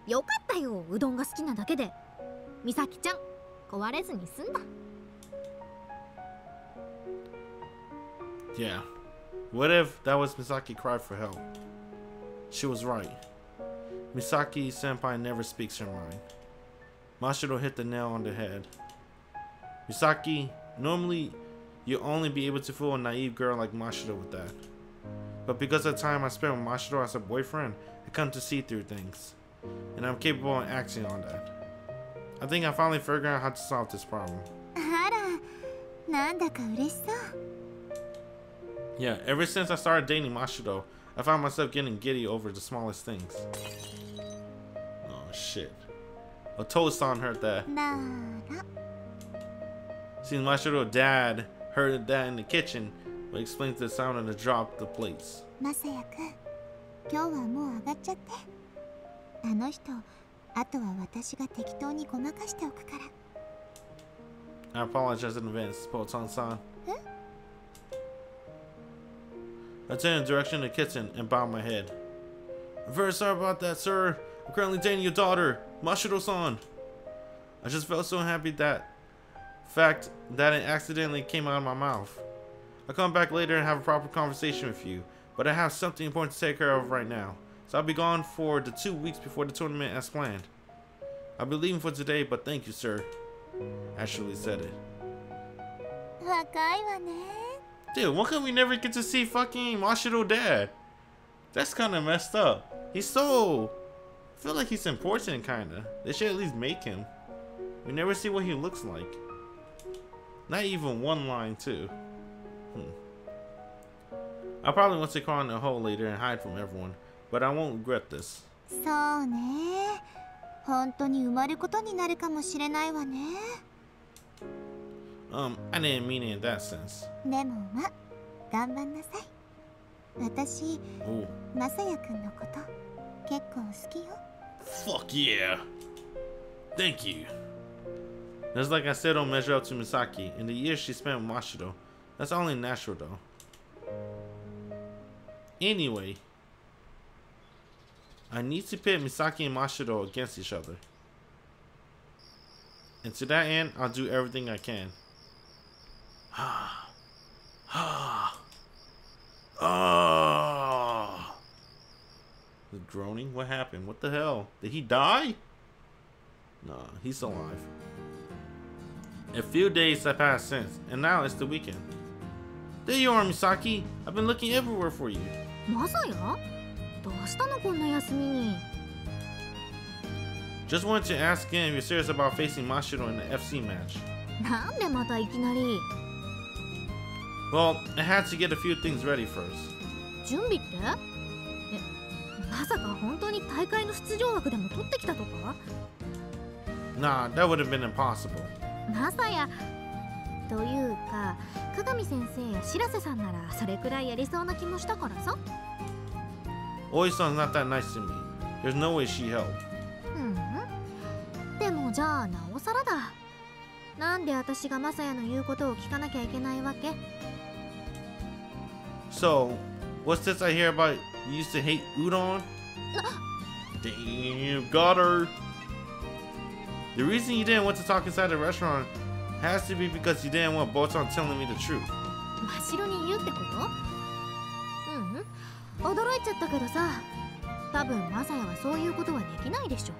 よかったよ、うどんが好きなだけで。美咲ちゃん、壊れずに済んだ。Yeah. What if that was Misaki cried for help? She was right. Misaki senpai never speaks her mind. Mashiro hit the nail on the head. Misaki, normally you'll only be able to fool a naive girl like Mashiro with that. But because of the time I spent with Mashiro as a boyfriend, I come to see through things. And I'm capable of acting on that. I think I finally figured out how to solve this problem. あら、なんだか嬉しそう。Yeah, ever since I started dating Mashiro, I found myself getting giddy over the smallest things. Oh shit. A toast-on heard that. なら。Seeing Mashiro's dad heard that in the kitchen, but explains the sound of the drop the plates. まさやくん、今日はもう上がっちゃって。あの人、あとは私が適当にごまかしておくから。I apologize in advance, Poton-san. I turned in the direction of the kitchen and bowed my head. I'm very sorry about that, sir. I'm currently dating your daughter, Mashiro-san. I just felt so happy that fact that it accidentally came out of my mouth. I'll come back later and have a proper conversation with you, but I have something important to take care of right now. So I'll be gone for the 2 weeks before the tournament as planned. I'll be leaving for today, but thank you, sir. Ashley said it. 若いわね。 Dude, why can't we never get to see fucking Mashiro dad? That's kind of messed up. He's so... I feel like he's important, kind of. They should at least make him. We never see what he looks like. Not even one line, too. I'll probably want to crawl in a hole later and hide from everyone, but I won't regret this. そうね。本当に埋まることになるかもしれないわね。I didn't mean it in that sense. でもま、頑張んなさい。私、まさやくんのこと結構好きよ。Fuck yeah! Thank you. Just like I said, don't measure up to Misaki. In the years she spent with Mashiro, that's only natural though. Anyway, I need to pit Misaki and Mashiro against each other. And to that end, I'll do everything I can. The groaning? What happened? What the hell? Did he die? Nah, he's alive. A few days have passed since, and now it's the weekend. There you are, Misaki. I've been looking everywhere for you. まさや？どうしたのこんな休みに？ Just wanted to ask again if you're serious about facing Mashiro in the FC match. なんでまたいきなり？ Well, I had to get a few things ready first. 準備って？まさか本当に大会の出場枠でも取ってきたとか？ Nah, that would have been impossible. まさやというか、鏡先生や白瀬さんならそれくらいやりそうな気もしたからさ。Oisan's not that nice to me. There's no way she helped. でもじゃあなおさらだ。なんで私がまさやの言うことを聞かなきゃいけないわけ？ So, what's this I hear about you used to hate udon? Damn, got her. The reason you didn't want to talk inside the restaurant has to be because you didn't want Botan telling me the truth. 真白に言うってこと？驚いちゃったけどさ、多分まさやはそういうことはできないでしょ。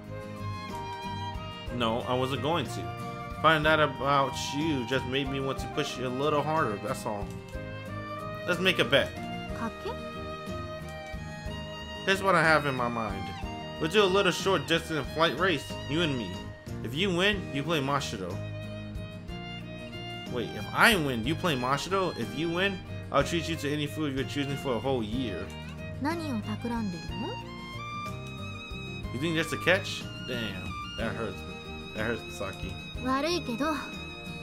No, I wasn't going to. Finding out about you just made me want to push you a little harder, that's all. Let's make a bet. 賭け？ Here's what I have in my mind. We'll do a little short distance flight race, you and me. If you win, you play Mashiro. Wait, if I win, you play Mashiro? If you win, I'll treat you to any food you're choosing for a whole year. 何を企んでるの？ You think that's a catch? Damn, that hurts me. That hurts Misaki. 悪いけど、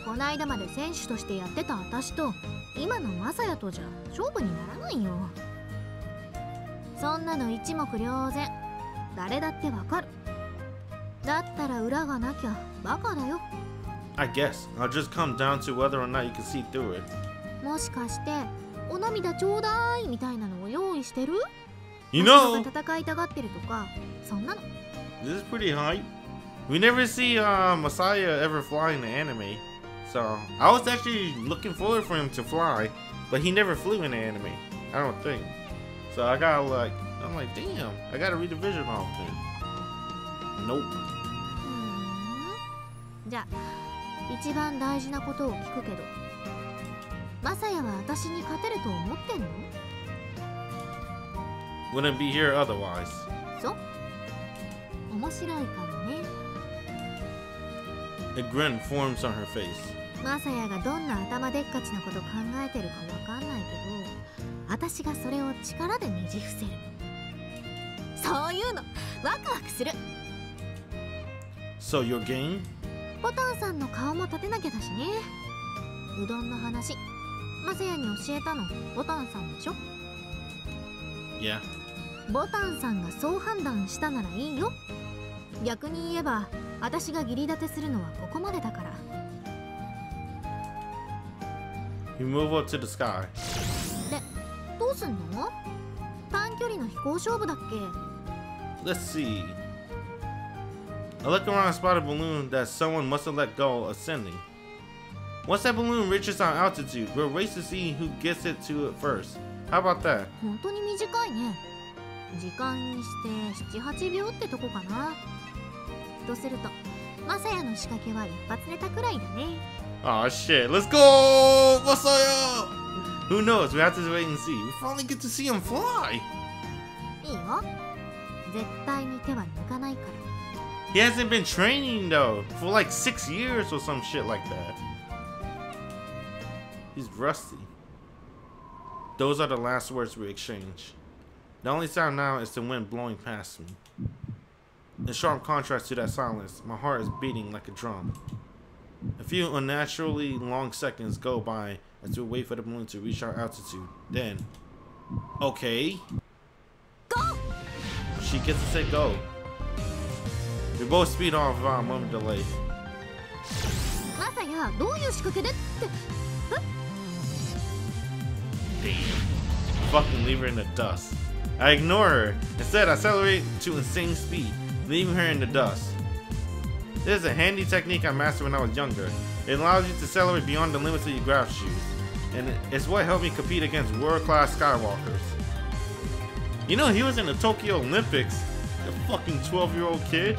こないだまで選手としてやってた私と今のまさやとじゃ勝負にならないよ。そんなの一目瞭然。誰だってわかる。だったら裏がなきゃバカだよ。I guess I'll just come down to whether or not you can see through it. もしかしてお涙ちょうだいみたいなのを用意してる？ You know, 戦いたがってるとかそんなの。 this is pretty hype. We never see Masaya ever fly in the anime, so I was actually looking forward for him to fly, but he never flew in the anime. I don't think. So I'm like, damn, I gotta read the vision off then. Nope. じゃあ一番大事なことを聞くけど、まさやは私に勝てると思ってんの？ Wouldn't be here otherwise. そう。面白いかもね。A grin forms on her face. まさやがどんな頭でっかちなこと考えてるかわかんないけど、私がそれを力でねじ伏せる。そういうのワクワクする。 So your game? ボタンさんの顔も立てなきゃだしね。うどんの話、まさやに教えたのボタンさんでしょ？ Yeah. ボタンさんがそう判断したならいいよ。逆に言えば私が義理立てするのはここまでだから。 You move up to the sky. で、どうすんの？短距離の飛行勝負だっけ？ Let's see. I look around and spot a balloon that someone must have let go ascending. Once that balloon reaches our altitude, we'll race to see who gets it to it first. How about that? 本当に短いね。時間にして7、8秒ってとこかな。とすると、まさやの仕掛けは一発ネタくらいだね。Oh shit, let's go! Masaya! Who knows? We have to wait and see. We finally get to see him fly! いいよ。絶対に手は抜かないから。He hasn't been training though for like 6 years or some shit like that. He's rusty. Those are the last words we exchange. The only sound now is the wind blowing past me. In sharp contrast to that silence, my heart is beating like a drum. A few unnaturally long seconds go by as we wait for the balloon to reach our altitude. Then, okay. Go! She gets to say go. We both speed off without a moment delay. Masaya, どういう仕掛けでって？ Damn. Fucking leave her in the dust. I ignore her. Instead, I accelerate to insane speed, leaving her in the dust. This is a handy technique I mastered when I was younger. It allows you to accelerate beyond the limits of your graph shoes, and it's what helped me compete against world-class skywalkers. You know, he was in the Tokyo Olympics, a fucking 12-year-old kid.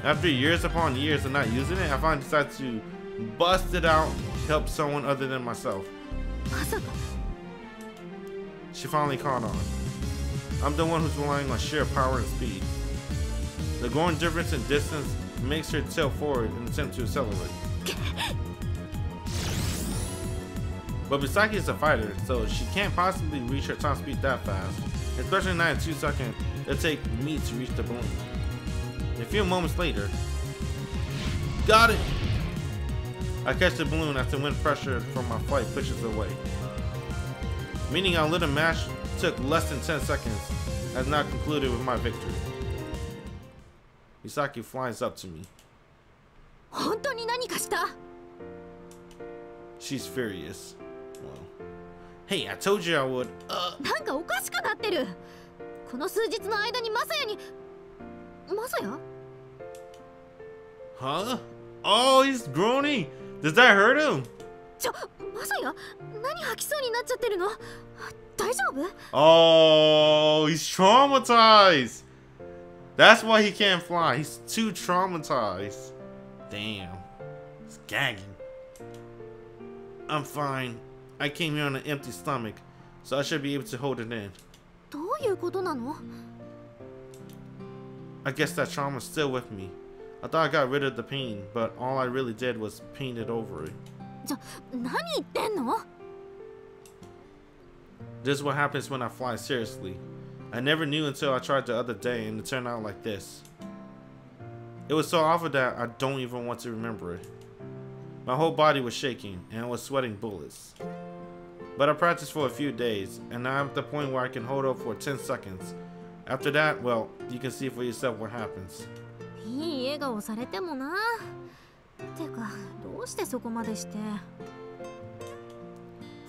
After years upon years of not using it, I finally decided to bust it out to help someone other than myself. She finally caught on. I'm the one who's relying on sheer power and speed. The growing difference in distance makes her tilt forward in an attempt to accelerate. But Misaki is a fighter, so she can't possibly reach her top speed that fast, especially not in 2 seconds it'll take me to reach the balloon. A few moments later, got it! I catch the balloon as the wind pressure from my flight pushes away. Meaning our little match took less than 10 seconds, has now concluded with my victory. Misaki flies up to me. She's furious. Well, hey, I told you I would. なんかおかしくなってる。この数日の間にマサヤに。マサヤ？ Huh? Oh, he's groaning. Does that hurt him? マサヤ、何吐きそうになっちゃってるの？大丈夫？ Oh, he's traumatized. That's why he can't fly. He's too traumatized. Damn. He's gagging. I'm fine. I came here on an empty stomach, so I should be able to hold it in. どういうことなの？ I guess that trauma's still with me. I thought I got rid of the pain, but all I really did was paint it over it. 何言ってんの？ This is what happens when I fly seriously. I never knew until I tried the other day and it turned out like this. It was so awful that I don't even want to remember it. My whole body was shaking and I was sweating bullets. But I practiced for a few days and now I'm at the point where I can hold up for 10 seconds. After that, well, you can see for yourself what happens. いい笑顔されてもな。てか、どうしてそこまでして。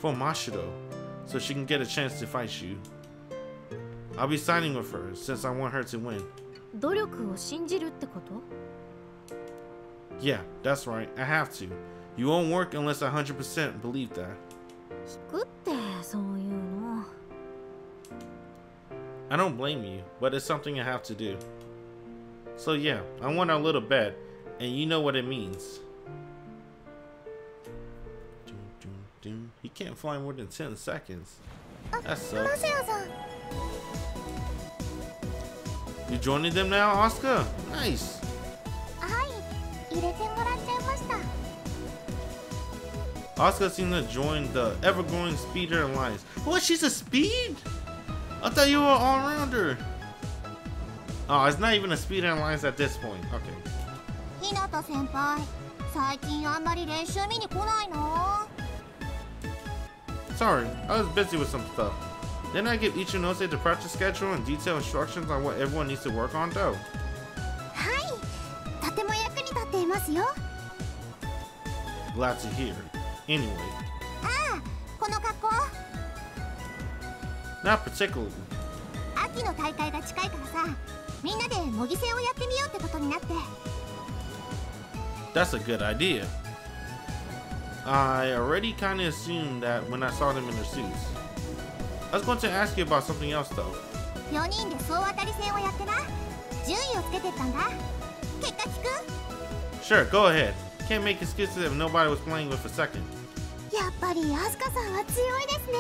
For Mashiro, so she can get a chance to fight you. I'll be signing with her since I want her to win. 努力を信じるってこと？ Yeah, that's right. I have to. You won't work unless I 100% believe that. 引くってそういうの。 I don't blame you, but it's something I have to do. So yeah, I want our little bet, and you know what it means. He can't fly more than 10 seconds. That sucks. You joining them now, Asuka? Nice. はい、入れてもらっちゃいました。 Asuka seemed to join the ever-growing speeder alliance. What? She's a speed? I thought you were an all-rounder. Oh, it's not even a speeder alliance at this point. Okay. 日向先輩、最近あんまり練習見に来ないの？ Sorry, I was busy with some stuff. Didn't I give Ichinose the practice schedule and detailed instructions on what everyone needs to work on though? はい、とても役に立っていますよ。 Glad to hear. Anyway. ああ、この格好。 Not particularly. 秋の大会が近いからさ、みんなで模擬戦をやってみようってことになって。 That's a good idea. I already kind of assumed that when I saw them in their suits. I was going to ask you about something else though. 4人で総当たり戦をやってな。順位をつけてったんだ。結果聞く？ Sure, go ahead. Can't make excuses if nobody was playing with a second. やっぱりアスカさんは強いですね。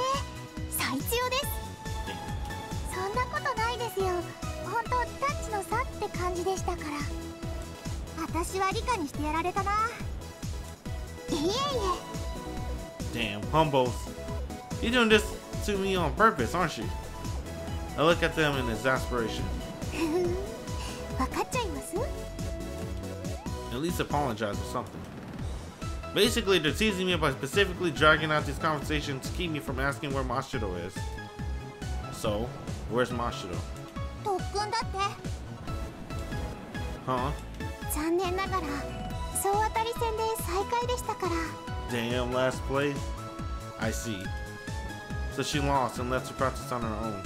最強です。そんなことないですよ。本当タッチの差って感じでしたから、私は理科にしてやられたな。いえいDamn, Humbos. You're doing this to me on purpose, aren't you? I look at them in exasperation. え。分かっちゃいます？ At least apologize or something. Basically, they're teasing me by specifically dragging out this conversation to keep me from asking where Mashiro is. So, where's Mashiro? 特訓だって。Huh? 残念ながら総当たり戦で最下位でしたから。Damn, last place? I see. So she lost and left to practice on her own.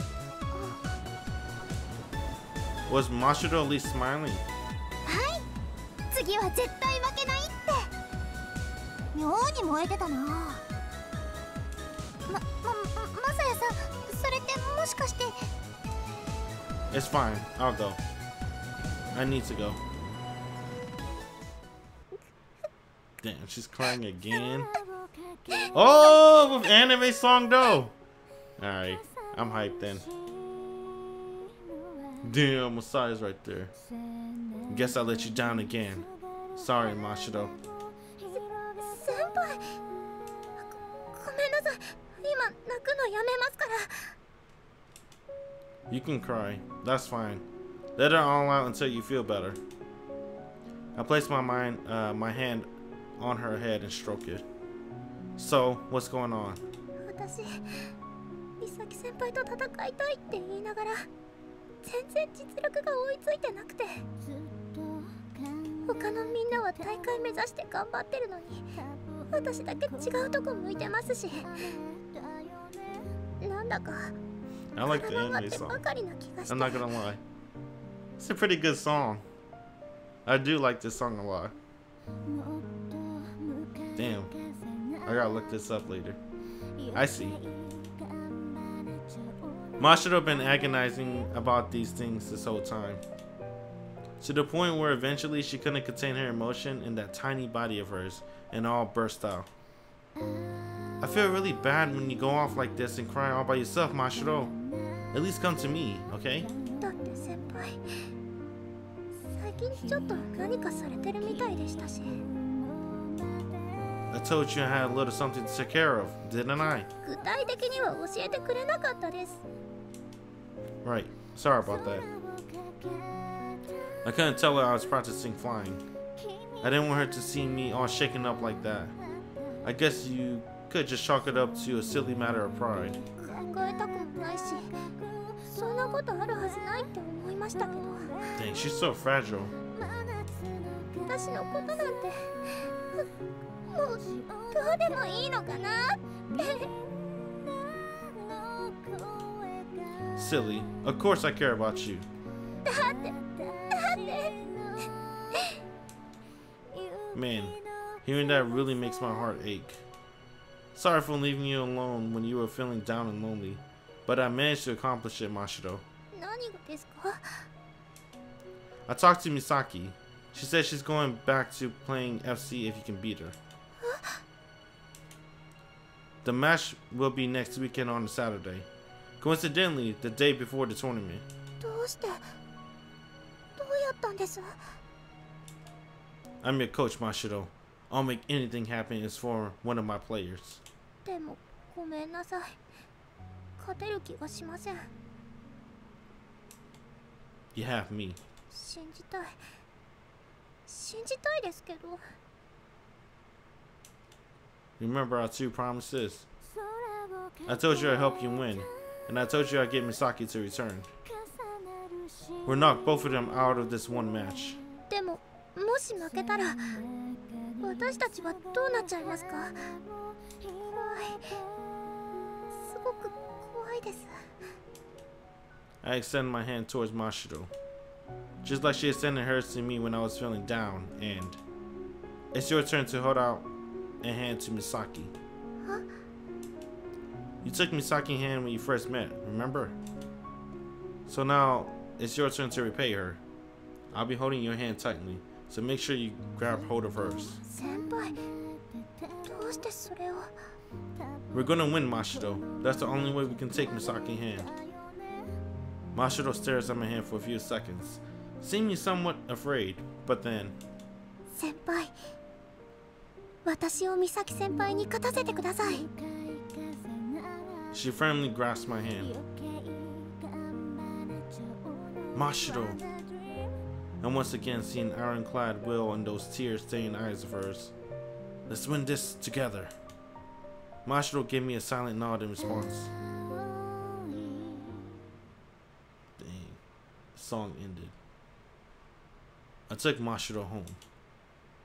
Was Mashiro at least smiling? はい、次は絶対負けないって。妙に燃えてたな。まさやさん、それってもしかして。 It's fine, I'll go. I need to go. Damn, she's crying again. Oh, with anime song though. Alright, I'm hyped then. Damn, Masai's right there. Guess I let you down again. Sorry, Mashiro. 先輩、ごめんなさい。今泣くのやめますから。 You can cry. That's fine. Let it all out until you feel better. I place my hand on her head and stroke it. So, what's going on? 私、美咲先輩と戦いたいって言いながら、全然実力が追いついてなくて。他のみんなは大会目指して頑張ってるのに、私だけ違うとこ向いてますし。なんだか。 I like the anime song. I'm not gonna lie. It's a pretty good song. I do like this song a lot. Damn. I gotta look this up later. I see. Mashiro been agonizing about these things this whole time. To the point where eventually she couldn't contain her emotion in that tiny body of hers and all burst out. I feel really bad when you go off like this and cry all by yourself, Mashiro. At least come to me, okay? だって先輩、最近ちょっと何かされてるみたいでしたし。I told you I had a little something to take care of, didn't I? 具体的には教えてくれなかったです。 Right. Sorry about that. I couldn't tell her I was practicing flying. I didn't want her to see me all shaken up like that. I guess you could just chalk it up to a silly matter of pride. 考えたくもないし、そんなことあるはずないって思いましたけど。 Dang, she's so fragile. 私のことなんてもうどうでもいいのかなって。 Silly. Of course I care about you. だって。 Man, hearing that really makes my heart ache. Sorry for leaving you alone when you were feeling down and lonely, but I managed to accomplish it, Mashiro. 何がですか? I talked to Misaki. She said she's going back to playing FC if you can beat her. The match will be next weekend on a Saturday. Coincidentally, the day before the tournament. どうして? どうやったんです? I'm your coach, Mashiro. I'll make anything happen is for one of my players. でもごめんなさい。勝てる気がしません。 You have me. 信じたい。信じたいですけど。 Remember our two promises? I told you I'd help you win, and I told you I'd get Misaki to return. We'll knock both of them out of this one match. でも、もし負けたら、私たちはどうなっちゃいますか? 怖い。すごく怖いです。 I extended my hand towards Mashiro, just like she extended hers to me when I was feeling down, and it's your turn to hold out a hand to Misaki. Huh? You took Misaki's hand when you first met, remember? So now, it's your turn to repay her. I'll be holding your hand tightly, so make sure you grab hold of hers. 先輩、どうしてそれを? We're gonna win, Mashiro. That's the only way we can take Misaki's hand. Mashiro stares at my hand for a few seconds, seeming somewhat afraid, but then... 先輩、私を美咲先輩に勝たせてください。 She firmly grasped my hand. Mashiro. And once again, seeing ironclad will and those tear-stained eyes of hers. Let's win this together. Mashiro gave me a silent nod in response. Dang. The song ended. I took Mashiro home.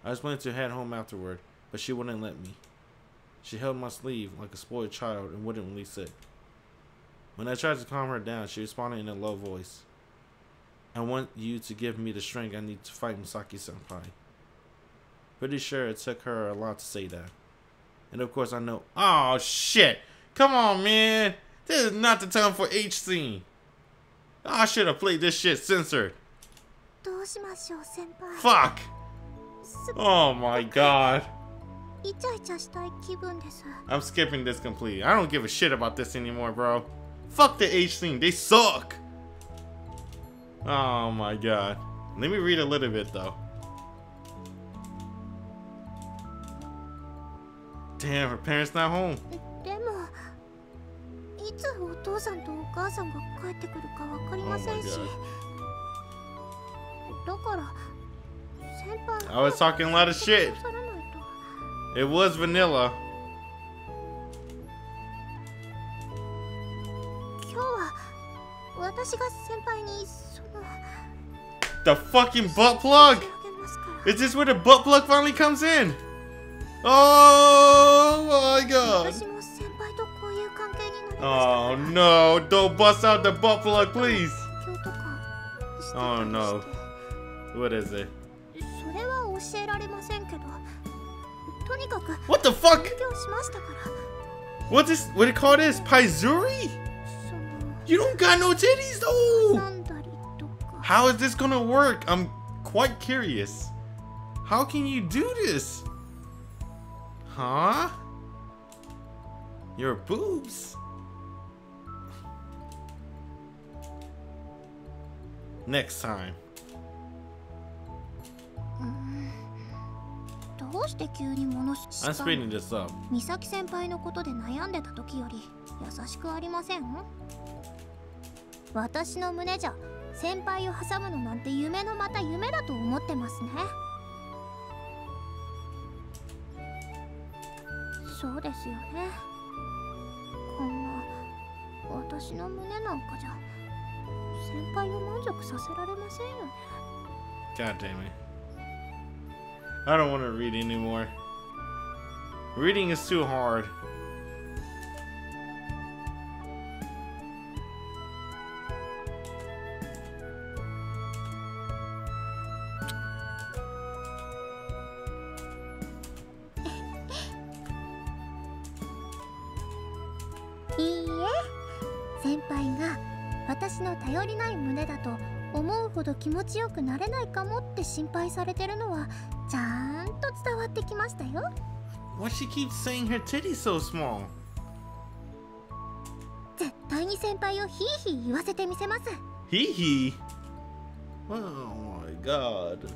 I was planning to head home afterward, but she wouldn't let me. She held my sleeve like a spoiled child and wouldn't release it. When I tried to calm her down, she responded in a low voice. I want you to give me the strength I need to fight Misaki-senpai. Pretty sure it took her a lot to say that. And of course I know— oh shit! Come on, man! This is not the time for H scene! I should have played this shit censored. どうしましょう、先輩。 Fuck! Oh my god. イチャイチャしたい気分です。 I'm skipping this completely. I don't give a shit about this anymore, bro. Fuck the H scene. They suck. Oh my god. Let me read a little bit though. Damn, her parents not home. でも、いつお父さんとお母さんが帰ってくるかわかりませんし。だから、先輩。I was talking a lot of shit. It was vanilla. 今日は私が先輩にその The fucking butt plug. 差し上げますから。 Is this where the butt plug finally comes in? Oh my god. 私も先輩とこういう関係になりましたから。 Oh no, don't bust out the butt plug, please. 勉強とかしてた Oh り no. して What is it? それは教えられませんけど、とにかく What the fuck? 勉強しましたから。 What do they call this? Paizuri? その You don't got no titties though. 挟んだりとか。 How is this gonna work? I'm quite curious. How can you do this? Huh? Your boobs? Next time. どうして急に物知 I'm った speeding this up. 美咲先輩のことで悩んでた時より優しくありません？私の胸じゃ先輩を挟むのなんて夢のまた夢だと思ってますね。そうですよね。こんな私の胸なんかじゃ先輩を満足させられませんよね。 God damn it. I don't want to read anymore. Reading is too hard.いいえ、先輩が私の頼りない胸だと思うほど気持ちよくなれないかもって心配されてるのはちゃんと伝わってきましたよ。 Why she keeps saying her titty's so small? 絶対に先輩をヒーヒー言わせてみせます。Hee hee. Oh my god.